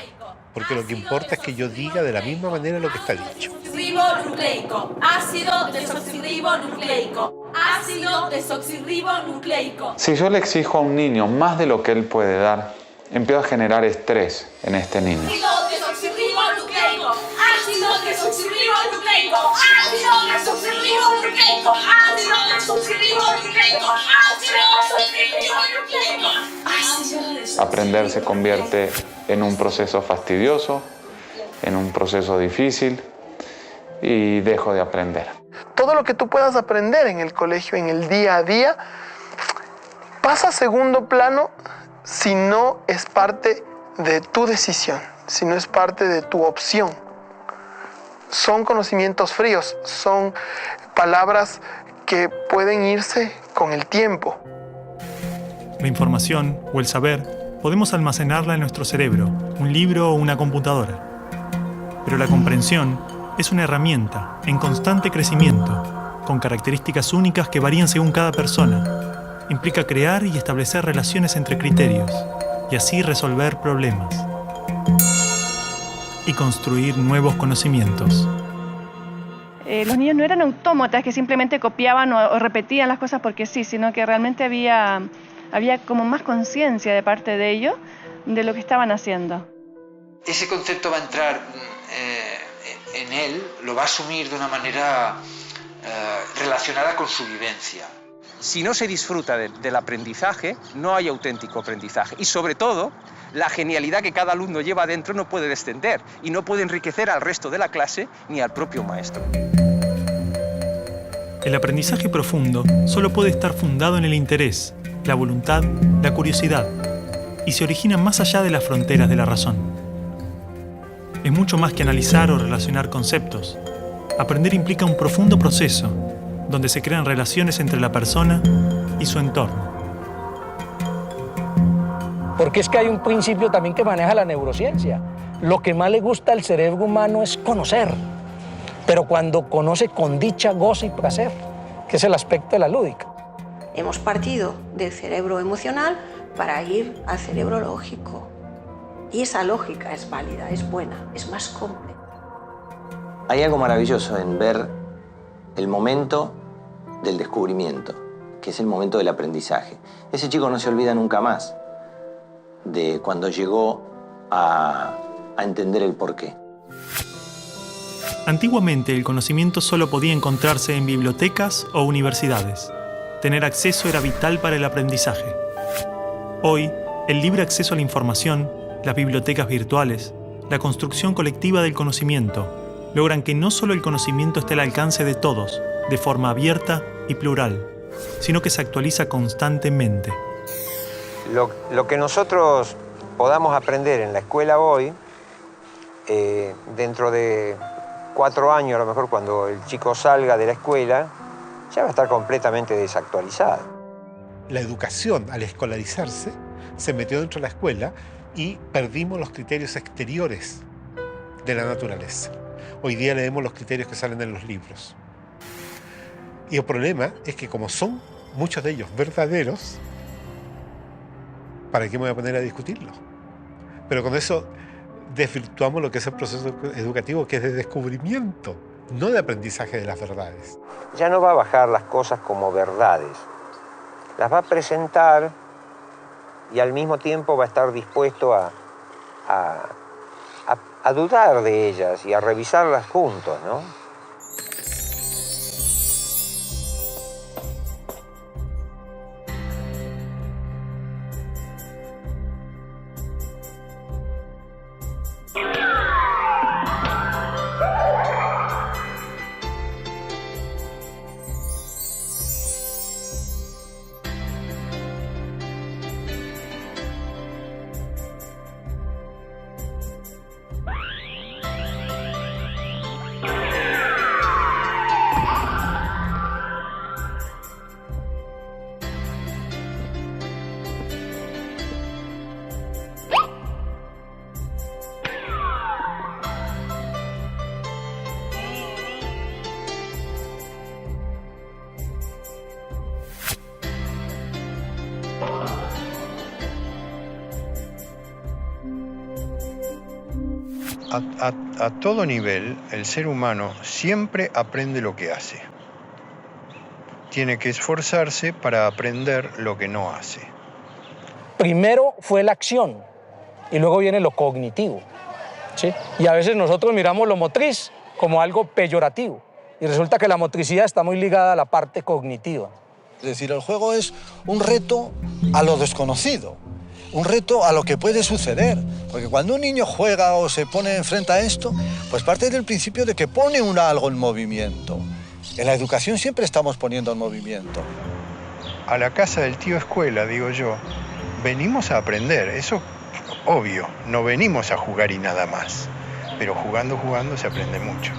porque lo que importa es que yo diga de la misma manera lo que está dicho. Ribonucleico. Ácido desoxirribonucleico. Ácido desoxirribonucleico. Si yo le exijo a un niño más de lo que él puede dar, empiezo a generar estrés en este niño. Ácido desoxirribonucleico. Ácido desoxirribonucleico. Ácido desoxirribonucleico. Ácido desoxirribonucleico. Ácido desoxirribonucleico. Aprender se convierte en un proceso fastidioso, en un proceso difícil y dejo de aprender. Todo lo que tú puedas aprender en el colegio, en el día a día, pasa a segundo plano si no es parte de tu decisión, si no es parte de tu opción. Son conocimientos fríos, son palabras que pueden irse con el tiempo. La información o el saber podemos almacenarla en nuestro cerebro, un libro o una computadora. Pero la comprensión es una herramienta en constante crecimiento, con características únicas que varían según cada persona. Implica crear y establecer relaciones entre criterios, y así resolver problemas. Y construir nuevos conocimientos. Los niños no eran autómatas que simplemente copiaban o repetían las cosas porque sí, sino que realmente había como más conciencia de parte de ellos de lo que estaban haciendo. Ese concepto va a entrar en él, lo va a asumir de una manera relacionada con su vivencia. Si no se disfruta del aprendizaje, no hay auténtico aprendizaje. Y sobre todo, la genialidad que cada alumno lleva dentro no puede descender y no puede enriquecer al resto de la clase ni al propio maestro. El aprendizaje profundo solo puede estar fundado en el interés, la voluntad, la curiosidad, y se origina más allá de las fronteras de la razón. Es mucho más que analizar o relacionar conceptos. Aprender implica un profundo proceso, donde se crean relaciones entre la persona y su entorno. Porque es que hay un principio también que maneja la neurociencia. Lo que más le gusta al cerebro humano es conocer, pero cuando conoce con dicha, goza y placer, que es el aspecto de la lúdica. Hemos partido del cerebro emocional para ir al cerebro lógico. Y esa lógica es válida, es buena, es más compleja. Hay algo maravilloso en ver el momento del descubrimiento, que es el momento del aprendizaje. Ese chico no se olvida nunca más de cuando llegó a entender el porqué. Antiguamente el conocimiento solo podía encontrarse en bibliotecas o universidades. Tener acceso era vital para el aprendizaje. Hoy, el libre acceso a la información, las bibliotecas virtuales, la construcción colectiva del conocimiento, logran que no solo el conocimiento esté al alcance de todos, de forma abierta y plural, sino que se actualiza constantemente. Lo que nosotros podamos aprender en la escuela hoy, dentro de 4 años, a lo mejor cuando el chico salga de la escuela, ya va a estar completamente desactualizado. La educación, al escolarizarse, se metió dentro de la escuela y perdimos los criterios exteriores de la naturaleza. Hoy día leemos los criterios que salen en los libros. Y el problema es que como son muchos de ellos verdaderos, ¿para qué me voy a poner a discutirlos? Pero con eso desvirtuamos lo que es el proceso educativo, que es de descubrimiento, no de aprendizaje de las verdades. Ya no va a bajar las cosas como verdades. Las va a presentar y al mismo tiempo va a estar dispuesto a dudar de ellas y a revisarlas juntos, ¿no? A todo nivel, el ser humano siempre aprende lo que hace. Tiene que esforzarse para aprender lo que no hace. Primero fue la acción y luego viene lo cognitivo, ¿sí? Y a veces nosotros miramos lo motriz como algo peyorativo y resulta que la motricidad está muy ligada a la parte cognitiva. Es decir, el juego es un reto a lo desconocido, un reto a lo que puede suceder. Porque cuando un niño juega o se pone enfrente a esto, pues parte del principio de que pone algo en movimiento. En la educación siempre estamos poniendo en movimiento. A la casa del tío escuela, digo yo, venimos a aprender. Eso, obvio, no venimos a jugar y nada más. Pero jugando se aprende mucho.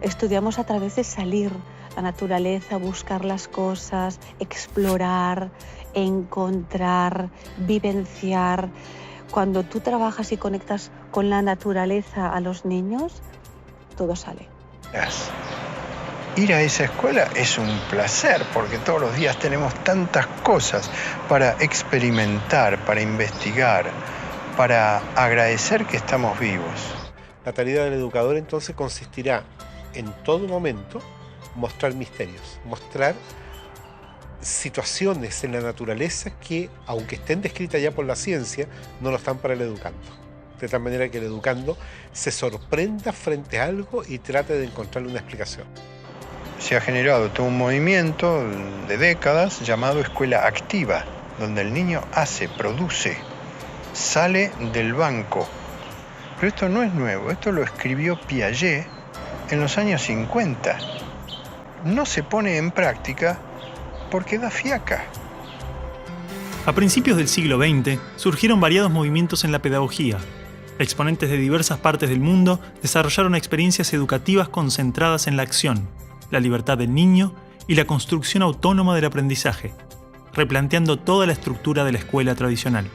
Estudiamos a través de salir a la naturaleza, buscar las cosas, explorar, encontrar, vivenciar. Cuando tú trabajas y conectas con la naturaleza a los niños, todo sale. Ir a esa escuela es un placer porque todos los días tenemos tantas cosas para experimentar, para investigar, para agradecer que estamos vivos. La tarea del educador entonces consistirá en todo momento mostrar misterios, mostrar situaciones en la naturaleza que, aunque estén descritas ya por la ciencia, no lo están para el educando. De tal manera que el educando se sorprenda frente a algo y trate de encontrarle una explicación. Se ha generado todo un movimiento de décadas llamado escuela activa, donde el niño hace, produce, sale del banco. Pero esto no es nuevo, esto lo escribió Piaget en los años 50. No se pone en práctica porque da fiaca. A principios del siglo XX surgieron variados movimientos en la pedagogía. Exponentes de diversas partes del mundo desarrollaron experiencias educativas concentradas en la acción, la libertad del niño y la construcción autónoma del aprendizaje, replanteando toda la estructura de la escuela tradicional.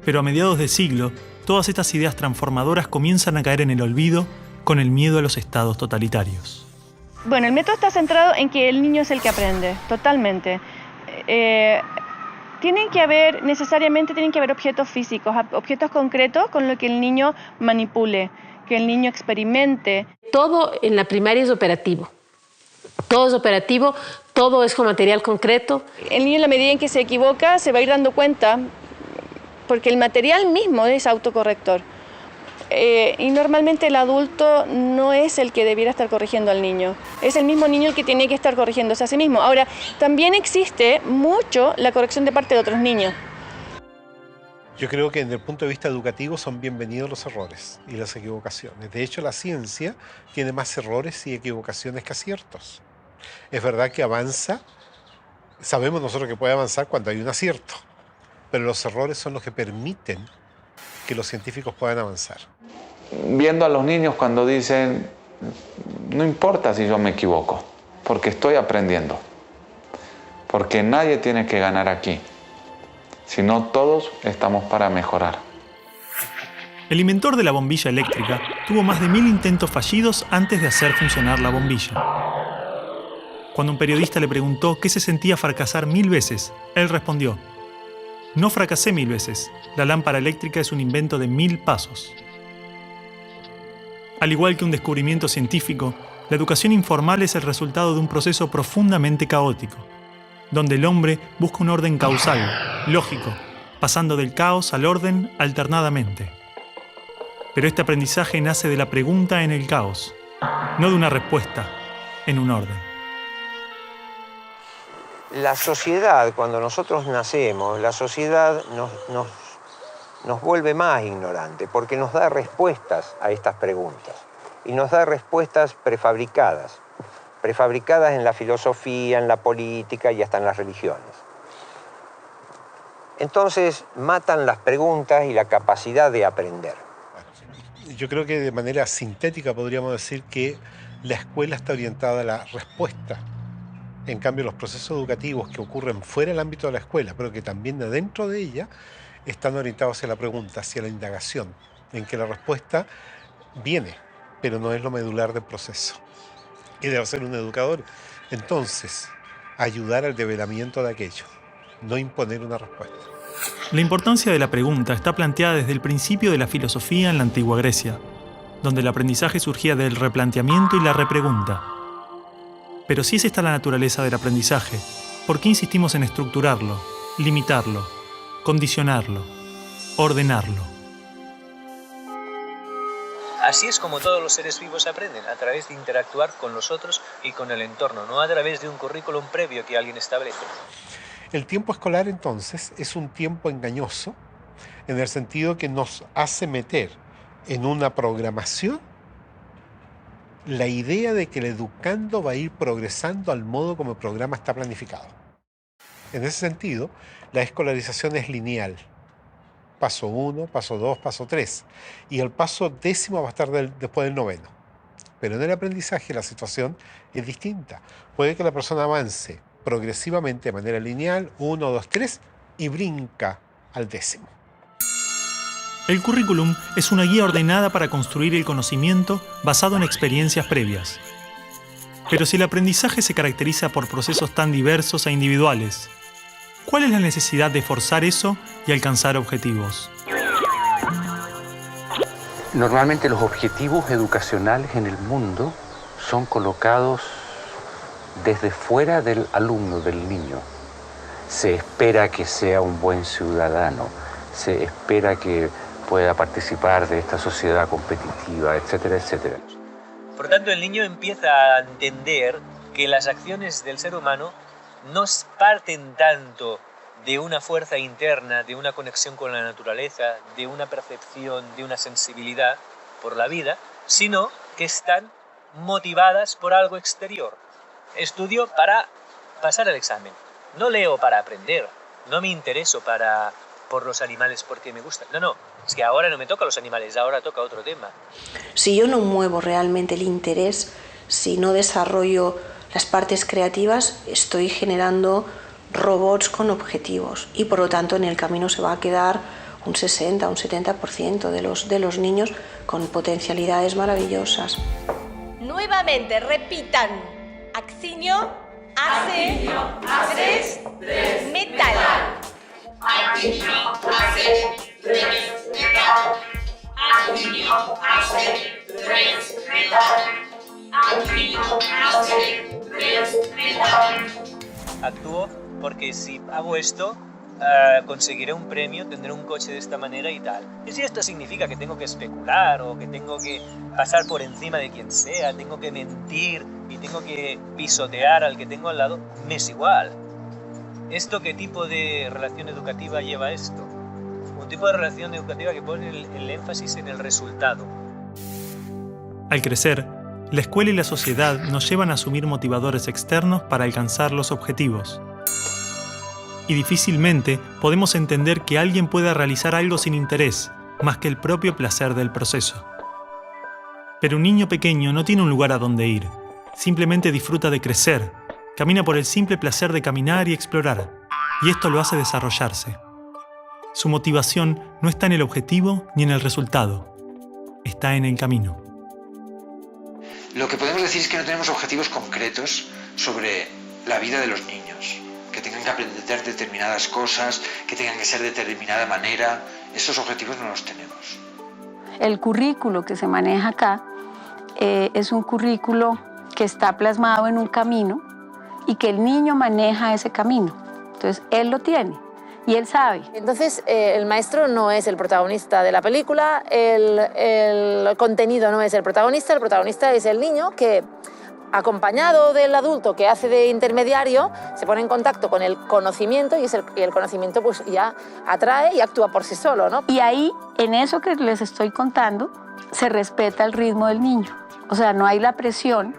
Pero a mediados de siglo, todas estas ideas transformadoras comienzan a caer en el olvido con el miedo a los estados totalitarios. Bueno, el método está centrado en que el niño es el que aprende, totalmente. Necesariamente tienen que haber objetos físicos, objetos concretos con los que el niño manipule, que el niño experimente. Todo en la primaria es operativo. Todo es operativo, todo es con material concreto. El niño, en la medida en que se equivoca, se va a ir dando cuenta, porque el material mismo es autocorrector. Y normalmente el adulto no es el que debiera estar corrigiendo al niño. Es el mismo niño el que tiene que estar corrigiéndose a sí mismo. Ahora, también existe mucho la corrección de parte de otros niños. Yo creo que desde el punto de vista educativo son bienvenidos los errores y las equivocaciones. De hecho, la ciencia tiene más errores y equivocaciones que aciertos. Es verdad que avanza, sabemos nosotros que puede avanzar cuando hay un acierto, pero los errores son los que permiten que los científicos puedan avanzar. Viendo a los niños cuando dicen, no importa si yo me equivoco, porque estoy aprendiendo, porque nadie tiene que ganar aquí, sino todos estamos para mejorar. El inventor de la bombilla eléctrica tuvo más de 1000 intentos fallidos antes de hacer funcionar la bombilla. Cuando un periodista le preguntó qué se sentía fracasar 1000 veces, él respondió, No fracasé 1000 veces. La lámpara eléctrica es un invento de 1000 pasos. Al igual que un descubrimiento científico, la educación informal es el resultado de un proceso profundamente caótico, donde el hombre busca un orden causal, lógico, pasando del caos al orden alternadamente. Pero este aprendizaje nace de la pregunta en el caos, no de una respuesta en un orden. La sociedad, cuando nosotros nacemos, la sociedad nos vuelve más ignorantes porque nos da respuestas a estas preguntas y nos da respuestas prefabricadas en la filosofía, en la política y hasta en las religiones. Entonces matan las preguntas y la capacidad de aprender. Yo creo que de manera sintética podríamos decir que la escuela está orientada a la respuesta. En cambio, los procesos educativos que ocurren fuera del ámbito de la escuela, pero que también dentro de ella, están orientados hacia la pregunta, hacia la indagación, en que la respuesta viene, pero no es lo medular del proceso. Y debe ser un educador, entonces, ayudar al develamiento de aquello, no imponer una respuesta. La importancia de la pregunta está planteada desde el principio de la filosofía en la antigua Grecia, donde el aprendizaje surgía del replanteamiento y la repregunta. Pero si es esta la naturaleza del aprendizaje, ¿por qué insistimos en estructurarlo, limitarlo, condicionarlo, ordenarlo? Así es como todos los seres vivos aprenden, a través de interactuar con los otros y con el entorno, no a través de un currículum previo que alguien establece. El tiempo escolar, entonces, es un tiempo engañoso en el sentido que nos hace meter en una programación la idea de que el educando va a ir progresando al modo como el programa está planificado. En ese sentido, la escolarización es lineal. Paso 1, paso 2, paso 3. Y el paso 10º va a estar después del 9º. Pero en el aprendizaje la situación es distinta. Puede que la persona avance progresivamente de manera lineal, 1, 2, 3, y brinca al 10º. El currículum es una guía ordenada para construir el conocimiento basado en experiencias previas. Pero si el aprendizaje se caracteriza por procesos tan diversos e individuales, ¿cuál es la necesidad de forzar eso y alcanzar objetivos? Normalmente los objetivos educacionales en el mundo son colocados desde fuera del alumno, del niño. Se espera que sea un buen ciudadano, se espera que pueda participar de esta sociedad competitiva, etcétera, etcétera. Por tanto, el niño empieza a entender que las acciones del ser humano no parten tanto de una fuerza interna, de una conexión con la naturaleza, de una percepción, de una sensibilidad por la vida, sino que están motivadas por algo exterior. Estudio para pasar el examen, no leo para aprender, no me intereso por los animales porque me gustan. No, es que ahora no me toca los animales, ahora toca otro tema. Si yo no muevo realmente el interés, si no desarrollo las partes creativas, estoy generando robots con objetivos y por lo tanto en el camino se va a quedar un 60, un 70% de los niños con potencialidades maravillosas. Nuevamente, repitan. Accinio, ace, tres, metal. Accinio, ace, tres, metal. Accinio, ace, tres, metal. Accinio, ace, tres, metal. Actúo porque si hago esto, conseguiré un premio, tendré un coche de esta manera y tal. Y si esto significa que tengo que especular o que tengo que pasar por encima de quien sea, tengo que mentir y tengo que pisotear al que tengo al lado, me es igual. ¿Esto qué tipo de relación educativa lleva esto? Un tipo de relación educativa que pone el énfasis en el resultado. Al crecer, la escuela y la sociedad nos llevan a asumir motivadores externos para alcanzar los objetivos. Y difícilmente podemos entender que alguien pueda realizar algo sin interés, más que el propio placer del proceso. Pero un niño pequeño no tiene un lugar a donde ir, simplemente disfruta de crecer, camina por el simple placer de caminar y explorar, y esto lo hace desarrollarse. Su motivación no está en el objetivo ni en el resultado, está en el camino. Lo que podemos decir es que no tenemos objetivos concretos sobre la vida de los niños, que tengan que aprender determinadas cosas, que tengan que ser de determinada manera. Esos objetivos no los tenemos. El currículo que se maneja acá es un currículo que está plasmado en un camino y que el niño maneja ese camino. Entonces, él lo tiene y él sabe. Entonces, el maestro no es el protagonista de la película, el contenido no es el protagonista es el niño que, acompañado del adulto que hace de intermediario, se pone en contacto con el conocimiento y el conocimiento pues ya atrae y actúa por sí solo, ¿no? Y ahí, en eso que les estoy contando, se respeta el ritmo del niño. O sea, no hay la presión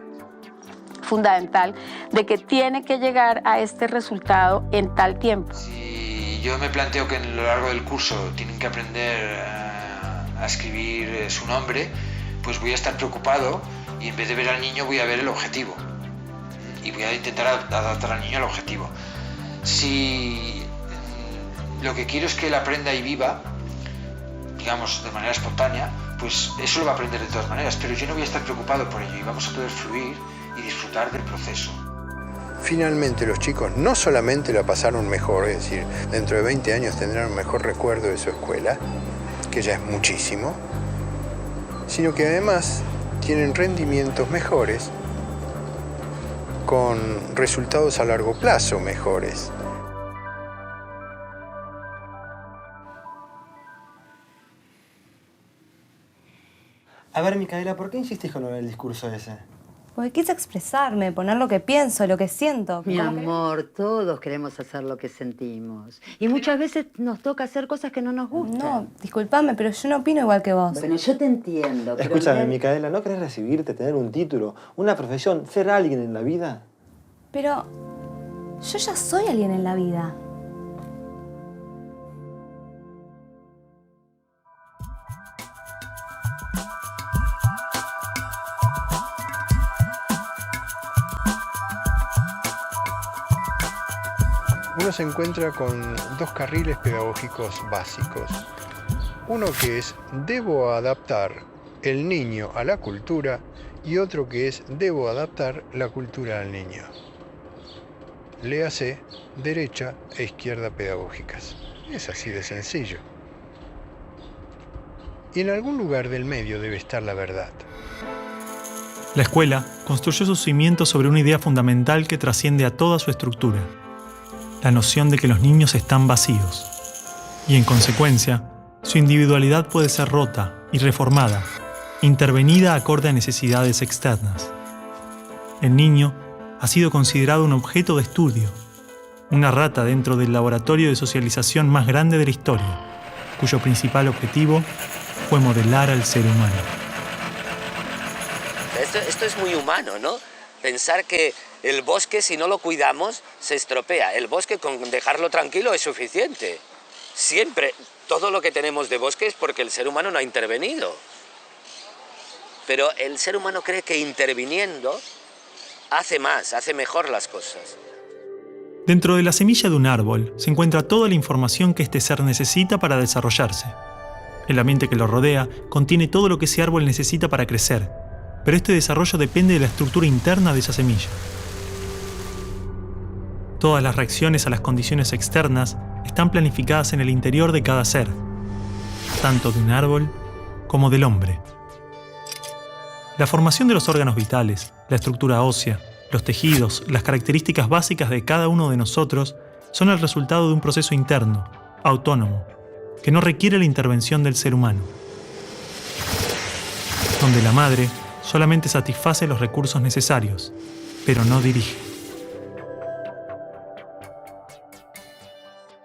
fundamental de que tiene que llegar a este resultado en tal tiempo. Si yo me planteo que a lo largo del curso tienen que aprender a escribir su nombre, pues voy a estar preocupado y en vez de ver al niño voy a ver el objetivo y voy a intentar adaptar al niño al objetivo. Si lo que quiero es que él aprenda y viva, digamos, de manera espontánea, pues eso lo va a aprender de todas maneras, pero yo no voy a estar preocupado por ello y vamos a poder fluir y disfrutar del proceso. Finalmente los chicos no solamente la pasaron mejor, es decir, dentro de 20 años tendrán un mejor recuerdo de su escuela, que ya es muchísimo, sino que además tienen rendimientos mejores con resultados a largo plazo mejores. A ver, Micaela, ¿por qué insistís con el discurso ese? Porque quise expresarme, poner lo que pienso, lo que siento. Mi amor, todos queremos hacer lo que sentimos. Y muchas veces nos toca hacer cosas que no nos gustan. No, disculpame, pero yo no opino igual que vos. Bueno, yo te entiendo. Escúchame, Micaela, ¿no querés recibirte, tener un título, una profesión, ser alguien en la vida? Pero yo ya soy alguien en la vida. Uno se encuentra con dos carriles pedagógicos básicos. Uno que es debo adaptar el niño a la cultura y otro que es debo adaptar la cultura al niño. Léase derecha e izquierda pedagógicas. Es así de sencillo. Y en algún lugar del medio debe estar la verdad. La escuela construyó sus cimientos sobre una idea fundamental que trasciende a toda su estructura: la noción de que los niños están vacíos, y en consecuencia, su individualidad puede ser rota y reformada, intervenida acorde a necesidades externas. El niño ha sido considerado un objeto de estudio, una rata dentro del laboratorio de socialización más grande de la historia, cuyo principal objetivo fue modelar al ser humano. Esto es muy humano, ¿no? Pensar que el bosque, si no lo cuidamos, se estropea. El bosque, con dejarlo tranquilo, es suficiente. Siempre, todo lo que tenemos de bosque es porque el ser humano no ha intervenido. Pero el ser humano cree que interviniendo hace más, hace mejor las cosas. Dentro de la semilla de un árbol se encuentra toda la información que este ser necesita para desarrollarse. El ambiente que lo rodea contiene todo lo que ese árbol necesita para crecer, pero este desarrollo depende de la estructura interna de esa semilla. Todas las reacciones a las condiciones externas están planificadas en el interior de cada ser, tanto de un árbol como del hombre. La formación de los órganos vitales, la estructura ósea, los tejidos, las características básicas de cada uno de nosotros son el resultado de un proceso interno, autónomo, que no requiere la intervención del ser humano, donde la madre solamente satisface los recursos necesarios, pero no dirige.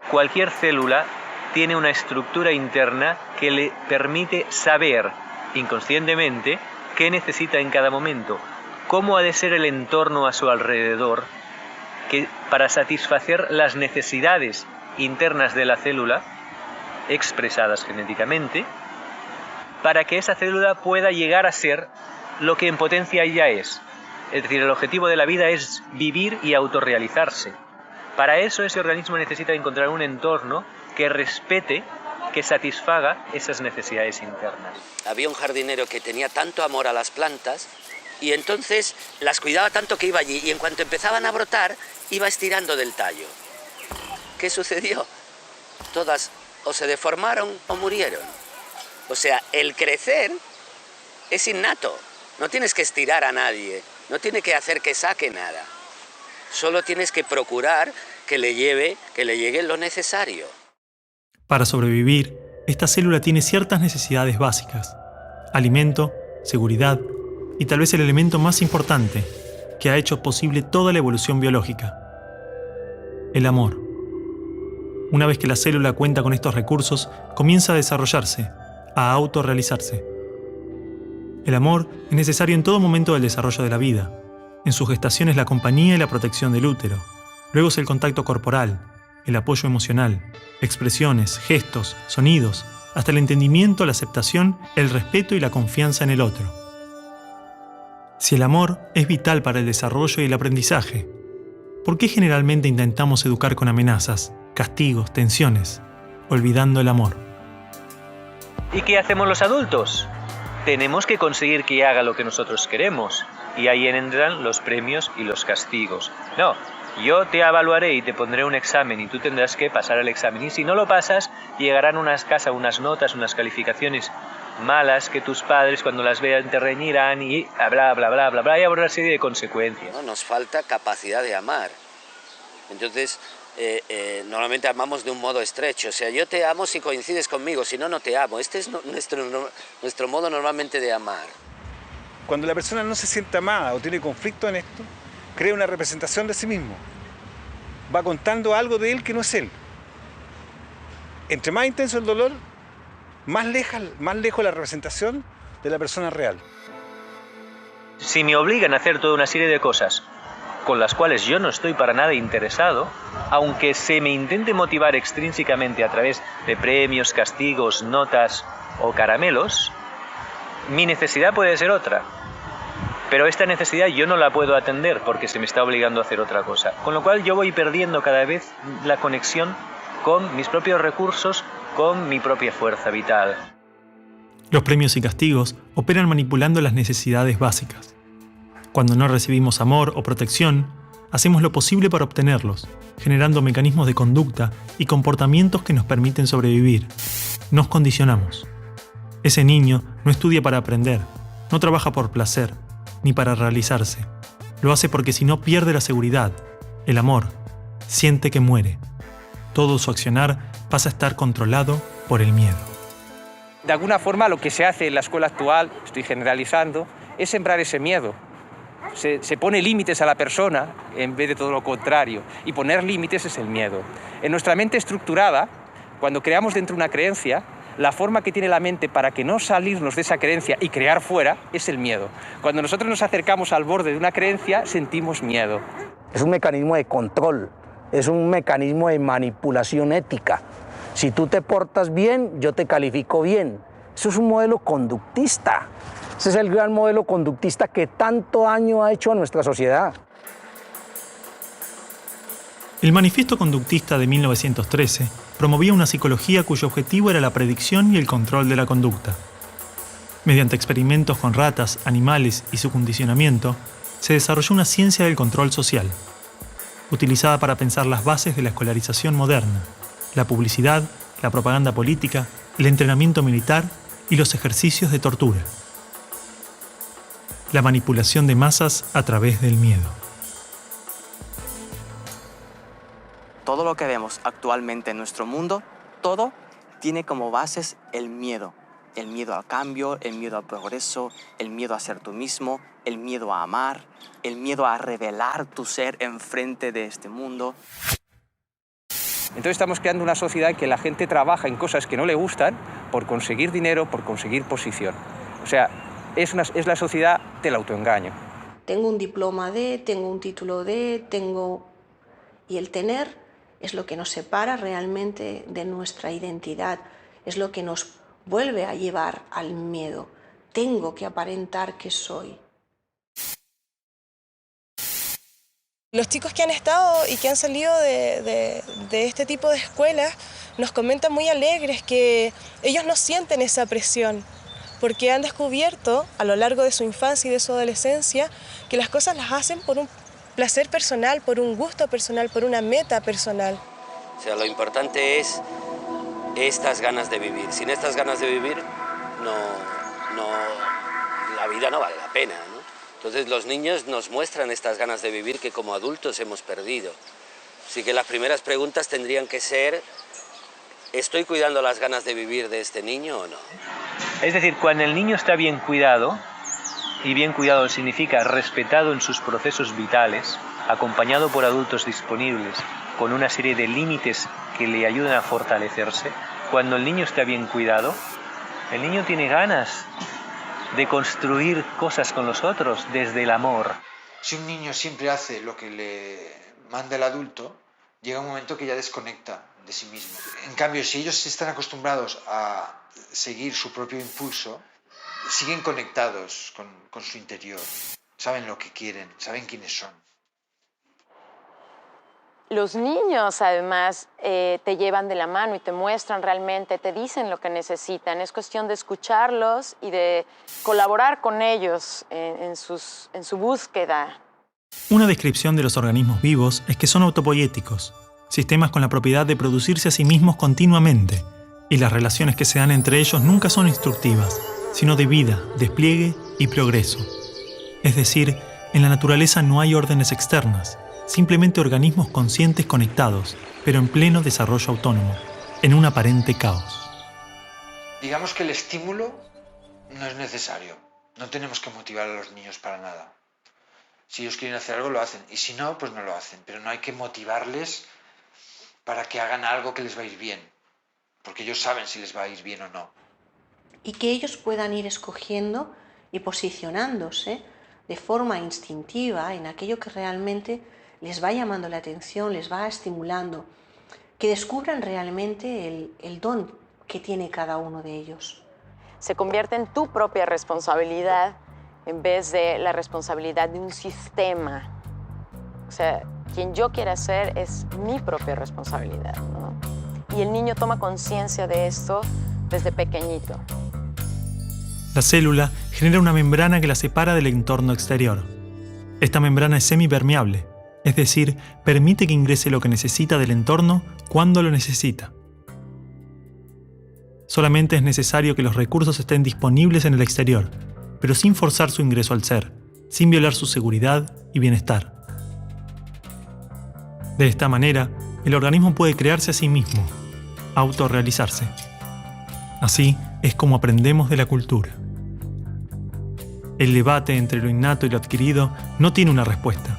Cualquier célula tiene una estructura interna que le permite saber inconscientemente qué necesita en cada momento, cómo ha de ser el entorno a su alrededor, que para satisfacer las necesidades internas de la célula, expresadas genéticamente, para que esa célula pueda llegar a ser lo que en potencia ya es. Es decir, el objetivo de la vida es vivir y autorrealizarse. Para eso ese organismo necesita encontrar un entorno que respete, que satisfaga esas necesidades internas. Había un jardinero que tenía tanto amor a las plantas y entonces las cuidaba tanto que iba allí y en cuanto empezaban a brotar iba estirando del tallo. ¿qué sucedió? Todas o se deformaron o murieron. O sea, el crecer es innato. No tienes que estirar a nadie, no tienes que hacer que saque nada. Solo tienes que procurar que le llegue lo necesario. Para sobrevivir, esta célula tiene ciertas necesidades básicas: alimento, seguridad y tal vez el elemento más importante que ha hecho posible toda la evolución biológica: el amor. Una vez que la célula cuenta con estos recursos, comienza a desarrollarse, a autorrealizarse. El amor es necesario en todo momento del desarrollo de la vida. En su gestación es la compañía y la protección del útero. Luego es el contacto corporal, el apoyo emocional, expresiones, gestos, sonidos, hasta el entendimiento, la aceptación, el respeto y la confianza en el otro. Si el amor es vital para el desarrollo y el aprendizaje, ¿por qué generalmente intentamos educar con amenazas, castigos, tensiones, olvidando el amor? ¿Y qué hacemos los adultos? Tenemos que conseguir que haga lo que nosotros queremos. Y ahí entran los premios y los castigos. No, yo te evaluaré y te pondré un examen y tú tendrás que pasar el examen. Y si no lo pasas, llegarán unas notas, unas calificaciones malas que tus padres cuando las vean te reñirán y bla, bla, bla, bla, bla, y habrá una serie de consecuencias. No, nos falta capacidad de amar. Entonces, normalmente amamos de un modo estrecho. O sea, yo te amo si coincides conmigo, si no, no te amo. Este es nuestro modo normalmente de amar. Cuando la persona no se siente amada o tiene conflicto en esto, crea una representación de sí mismo. Va contando algo de él que no es él. Entre más intenso el dolor, más lejos la representación de la persona real. Si me obligan a hacer toda una serie de cosas con las cuales yo no estoy para nada interesado, aunque se me intente motivar extrínsecamente a través de premios, castigos, notas o caramelos, mi necesidad puede ser otra. Pero esta necesidad yo no la puedo atender porque se me está obligando a hacer otra cosa. Con lo cual yo voy perdiendo cada vez la conexión con mis propios recursos, con mi propia fuerza vital. Los premios y castigos operan manipulando las necesidades básicas. Cuando no recibimos amor o protección, hacemos lo posible para obtenerlos, generando mecanismos de conducta y comportamientos que nos permiten sobrevivir. Nos condicionamos. Ese niño no estudia para aprender, no trabaja por placer, ni para realizarse. Lo hace porque si no pierde la seguridad, el amor, siente que muere. Todo su accionar pasa a estar controlado por el miedo. De alguna forma lo que se hace en la escuela actual, estoy generalizando, es sembrar ese miedo. Se pone límites a la persona en vez de todo lo contrario. Y poner límites es el miedo. En nuestra mente estructurada, cuando creamos dentro una creencia, la forma que tiene la mente para que no salirnos de esa creencia y crear fuera es el miedo. Cuando nosotros nos acercamos al borde de una creencia, sentimos miedo. Es un mecanismo de control, es un mecanismo de manipulación ética. Si tú te portas bien, yo te califico bien. Eso es un modelo conductista. Ese es el gran modelo conductista que tanto daño ha hecho a nuestra sociedad. El Manifiesto Conductista de 1913 promovía una psicología cuyo objetivo era la predicción y el control de la conducta. Mediante experimentos con ratas, animales y su condicionamiento, se desarrolló una ciencia del control social, utilizada para pensar las bases de la escolarización moderna, la publicidad, la propaganda política, el entrenamiento militar y los ejercicios de tortura. La manipulación de masas a través del miedo. Todo lo que vemos actualmente en nuestro mundo, todo tiene como bases el miedo. El miedo al cambio, el miedo al progreso, el miedo a ser tú mismo, el miedo a amar, el miedo a revelar tu ser enfrente de este mundo. Entonces estamos creando una sociedad en que la gente trabaja en cosas que no le gustan por conseguir dinero, por conseguir posición. O sea, es la sociedad del autoengaño. Tengo un diploma de, tengo un título de, y el tener es lo que nos separa realmente de nuestra identidad, es lo que nos vuelve a llevar al miedo. Tengo que aparentar que soy. Los chicos que han estado y que han salido de este tipo de escuelas nos comentan muy alegres que ellos no sienten esa presión, porque han descubierto a lo largo de su infancia y de su adolescencia que las cosas las hacen por un placer personal, por un gusto personal, por una meta personal. O sea, lo importante es estas ganas de vivir. Sin estas ganas de vivir, la vida no vale la pena, ¿no? Entonces los niños nos muestran estas ganas de vivir que como adultos hemos perdido. Así que las primeras preguntas tendrían que ser, ¿estoy cuidando las ganas de vivir de este niño o no? Es decir, cuando el niño está bien cuidado, y bien cuidado significa respetado en sus procesos vitales, acompañado por adultos disponibles, con una serie de límites que le ayudan a fortalecerse, cuando el niño está bien cuidado, el niño tiene ganas de construir cosas con los otros desde el amor. Si un niño siempre hace lo que le manda el adulto, llega un momento que ya desconecta de sí mismo. En cambio, si ellos están acostumbrados a seguir su propio impulso, siguen conectados con su interior, saben lo que quieren, saben quiénes son. Los niños, además, te llevan de la mano y te muestran realmente, te dicen lo que necesitan. Es cuestión de escucharlos y de colaborar con ellos en su búsqueda. Una descripción de los organismos vivos es que son autopoiéticos, sistemas con la propiedad de producirse a sí mismos continuamente, y las relaciones que se dan entre ellos nunca son instructivas, sino de vida, despliegue y progreso. Es decir, en la naturaleza no hay órdenes externas, simplemente organismos conscientes conectados, pero en pleno desarrollo autónomo, en un aparente caos. Digamos que el estímulo no es necesario. No tenemos que motivar a los niños para nada. Si ellos quieren hacer algo, lo hacen. Y si no, pues no lo hacen. Pero no hay que motivarles para que hagan algo que les va a ir bien. Porque ellos saben si les va a ir bien o no. Y que ellos puedan ir escogiendo y posicionándose de forma instintiva en aquello que realmente les va llamando la atención, les va estimulando, que descubran realmente el don que tiene cada uno de ellos. Se convierte en tu propia responsabilidad en vez de la responsabilidad de un sistema. O sea, quien yo quiera ser es mi propia responsabilidad, ¿no? Y el niño toma conciencia de esto desde pequeñito. La célula genera una membrana que la separa del entorno exterior. Esta membrana es semipermeable, es decir, permite que ingrese lo que necesita del entorno cuando lo necesita. Solamente es necesario que los recursos estén disponibles en el exterior, pero sin forzar su ingreso al ser, sin violar su seguridad y bienestar. De esta manera, el organismo puede crearse a sí mismo, autorrealizarse. Así es como aprendemos de la cultura. El debate entre lo innato y lo adquirido no tiene una respuesta,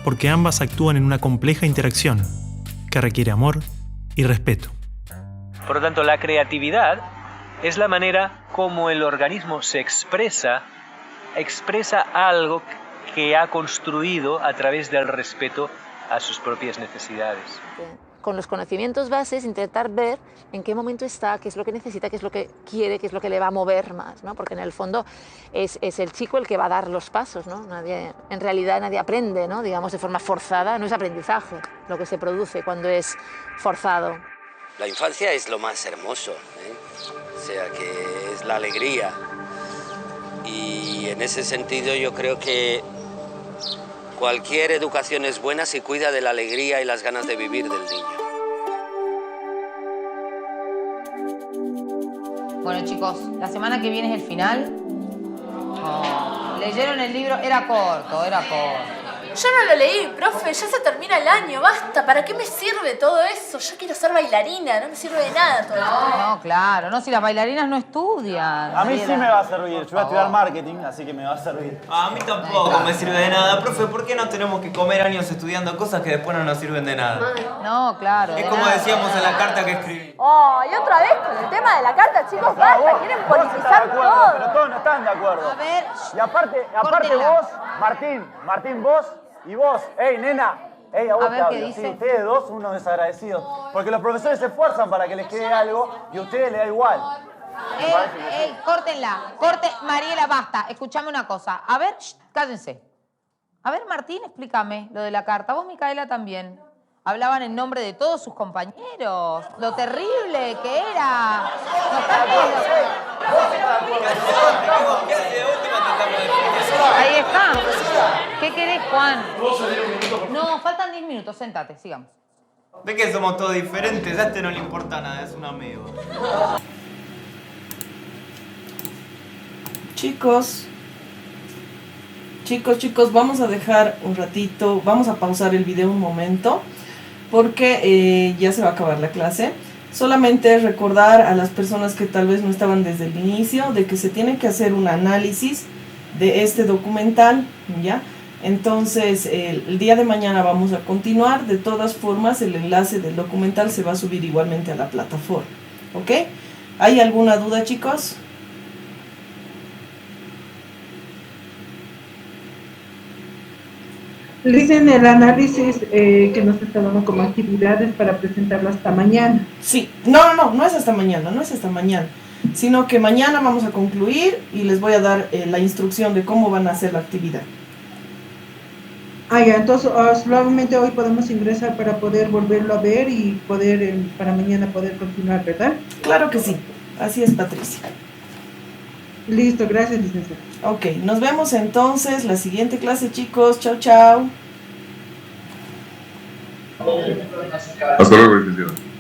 porque ambas actúan en una compleja interacción que requiere amor y respeto. Por lo tanto, la creatividad es la manera como el organismo se expresa algo que ha construido a través del respeto a sus propias necesidades. Con los conocimientos bases, intentar ver en qué momento está, qué es lo que necesita, qué es lo que quiere, qué es lo que le va a mover más, ¿no? Porque en el fondo es el chico el que va a dar los pasos, ¿no? En realidad nadie aprende, ¿no? Digamos, de forma forzada, no es aprendizaje lo que se produce cuando es forzado. La infancia es lo más hermoso, ¿eh? O sea, que es la alegría. Y en ese sentido yo creo que cualquier educación es buena si cuida de la alegría y las ganas de vivir del niño. Bueno, chicos, la semana que viene es el final. Oh, ¿leyeron el libro? Era corto, era corto. Yo no lo leí, profe, ya se termina el año, basta, ¿para qué me sirve todo eso? Yo quiero ser bailarina, no me sirve de nada todo esto. No, claro, no, si las bailarinas no estudian. A mí sí me va a servir, yo voy a estudiar marketing, así que me va a servir. A mí tampoco me sirve de nada, profe, ¿por qué no tenemos que comer años estudiando cosas que después no nos sirven de nada? No, claro. Es como decíamos en la carta que escribí. Oh, y otra vez con el tema de la carta, chicos, basta, quieren politizar todo. Pero todos no están de acuerdo. A ver, y aparte vos, Martín, vos y vos, nena, a vos a ver, te ¿qué hablo. dice? Sí, ustedes dos, unos desagradecidos. Porque los profesores se esfuerzan para que les quede algo y a ustedes les da igual. Córtenla, Mariela, basta, escuchame una cosa. A ver, cállense. A ver, Martín, explícame lo de la carta. Vos, Micaela, también. Hablaban en nombre de todos sus compañeros. Lo terrible que era. No están Ahí está. ¿Qué querés, Juan? No, faltan 10 minutos. Séntate, sigamos. Ve que somos todos diferentes, a este no le importa nada, es un amigo. Chicos, vamos a dejar un ratito, vamos a pausar el video un momento, porque ya se va a acabar la clase. Solamente recordar a las personas que tal vez no estaban desde el inicio, de que se tiene que hacer un análisis de este documental, ¿ya? Entonces, el día de mañana vamos a continuar. De todas formas, el enlace del documental se va a subir igualmente a la plataforma, ¿ok? ¿Hay alguna duda, chicos? Dicen el análisis que nos está dando como actividades para presentarlo hasta mañana. Sí, no es hasta mañana, sino que mañana vamos a concluir y les voy a dar la instrucción de cómo van a hacer la actividad. Ya, entonces solamente hoy podemos ingresar para poder volverlo a ver y poder para mañana poder continuar, ¿verdad? Claro que sí, así es, Patricia. Listo, gracias, licenciada. Ok, nos vemos entonces la siguiente clase, chicos. Chao, chao. Hasta luego, licenciada.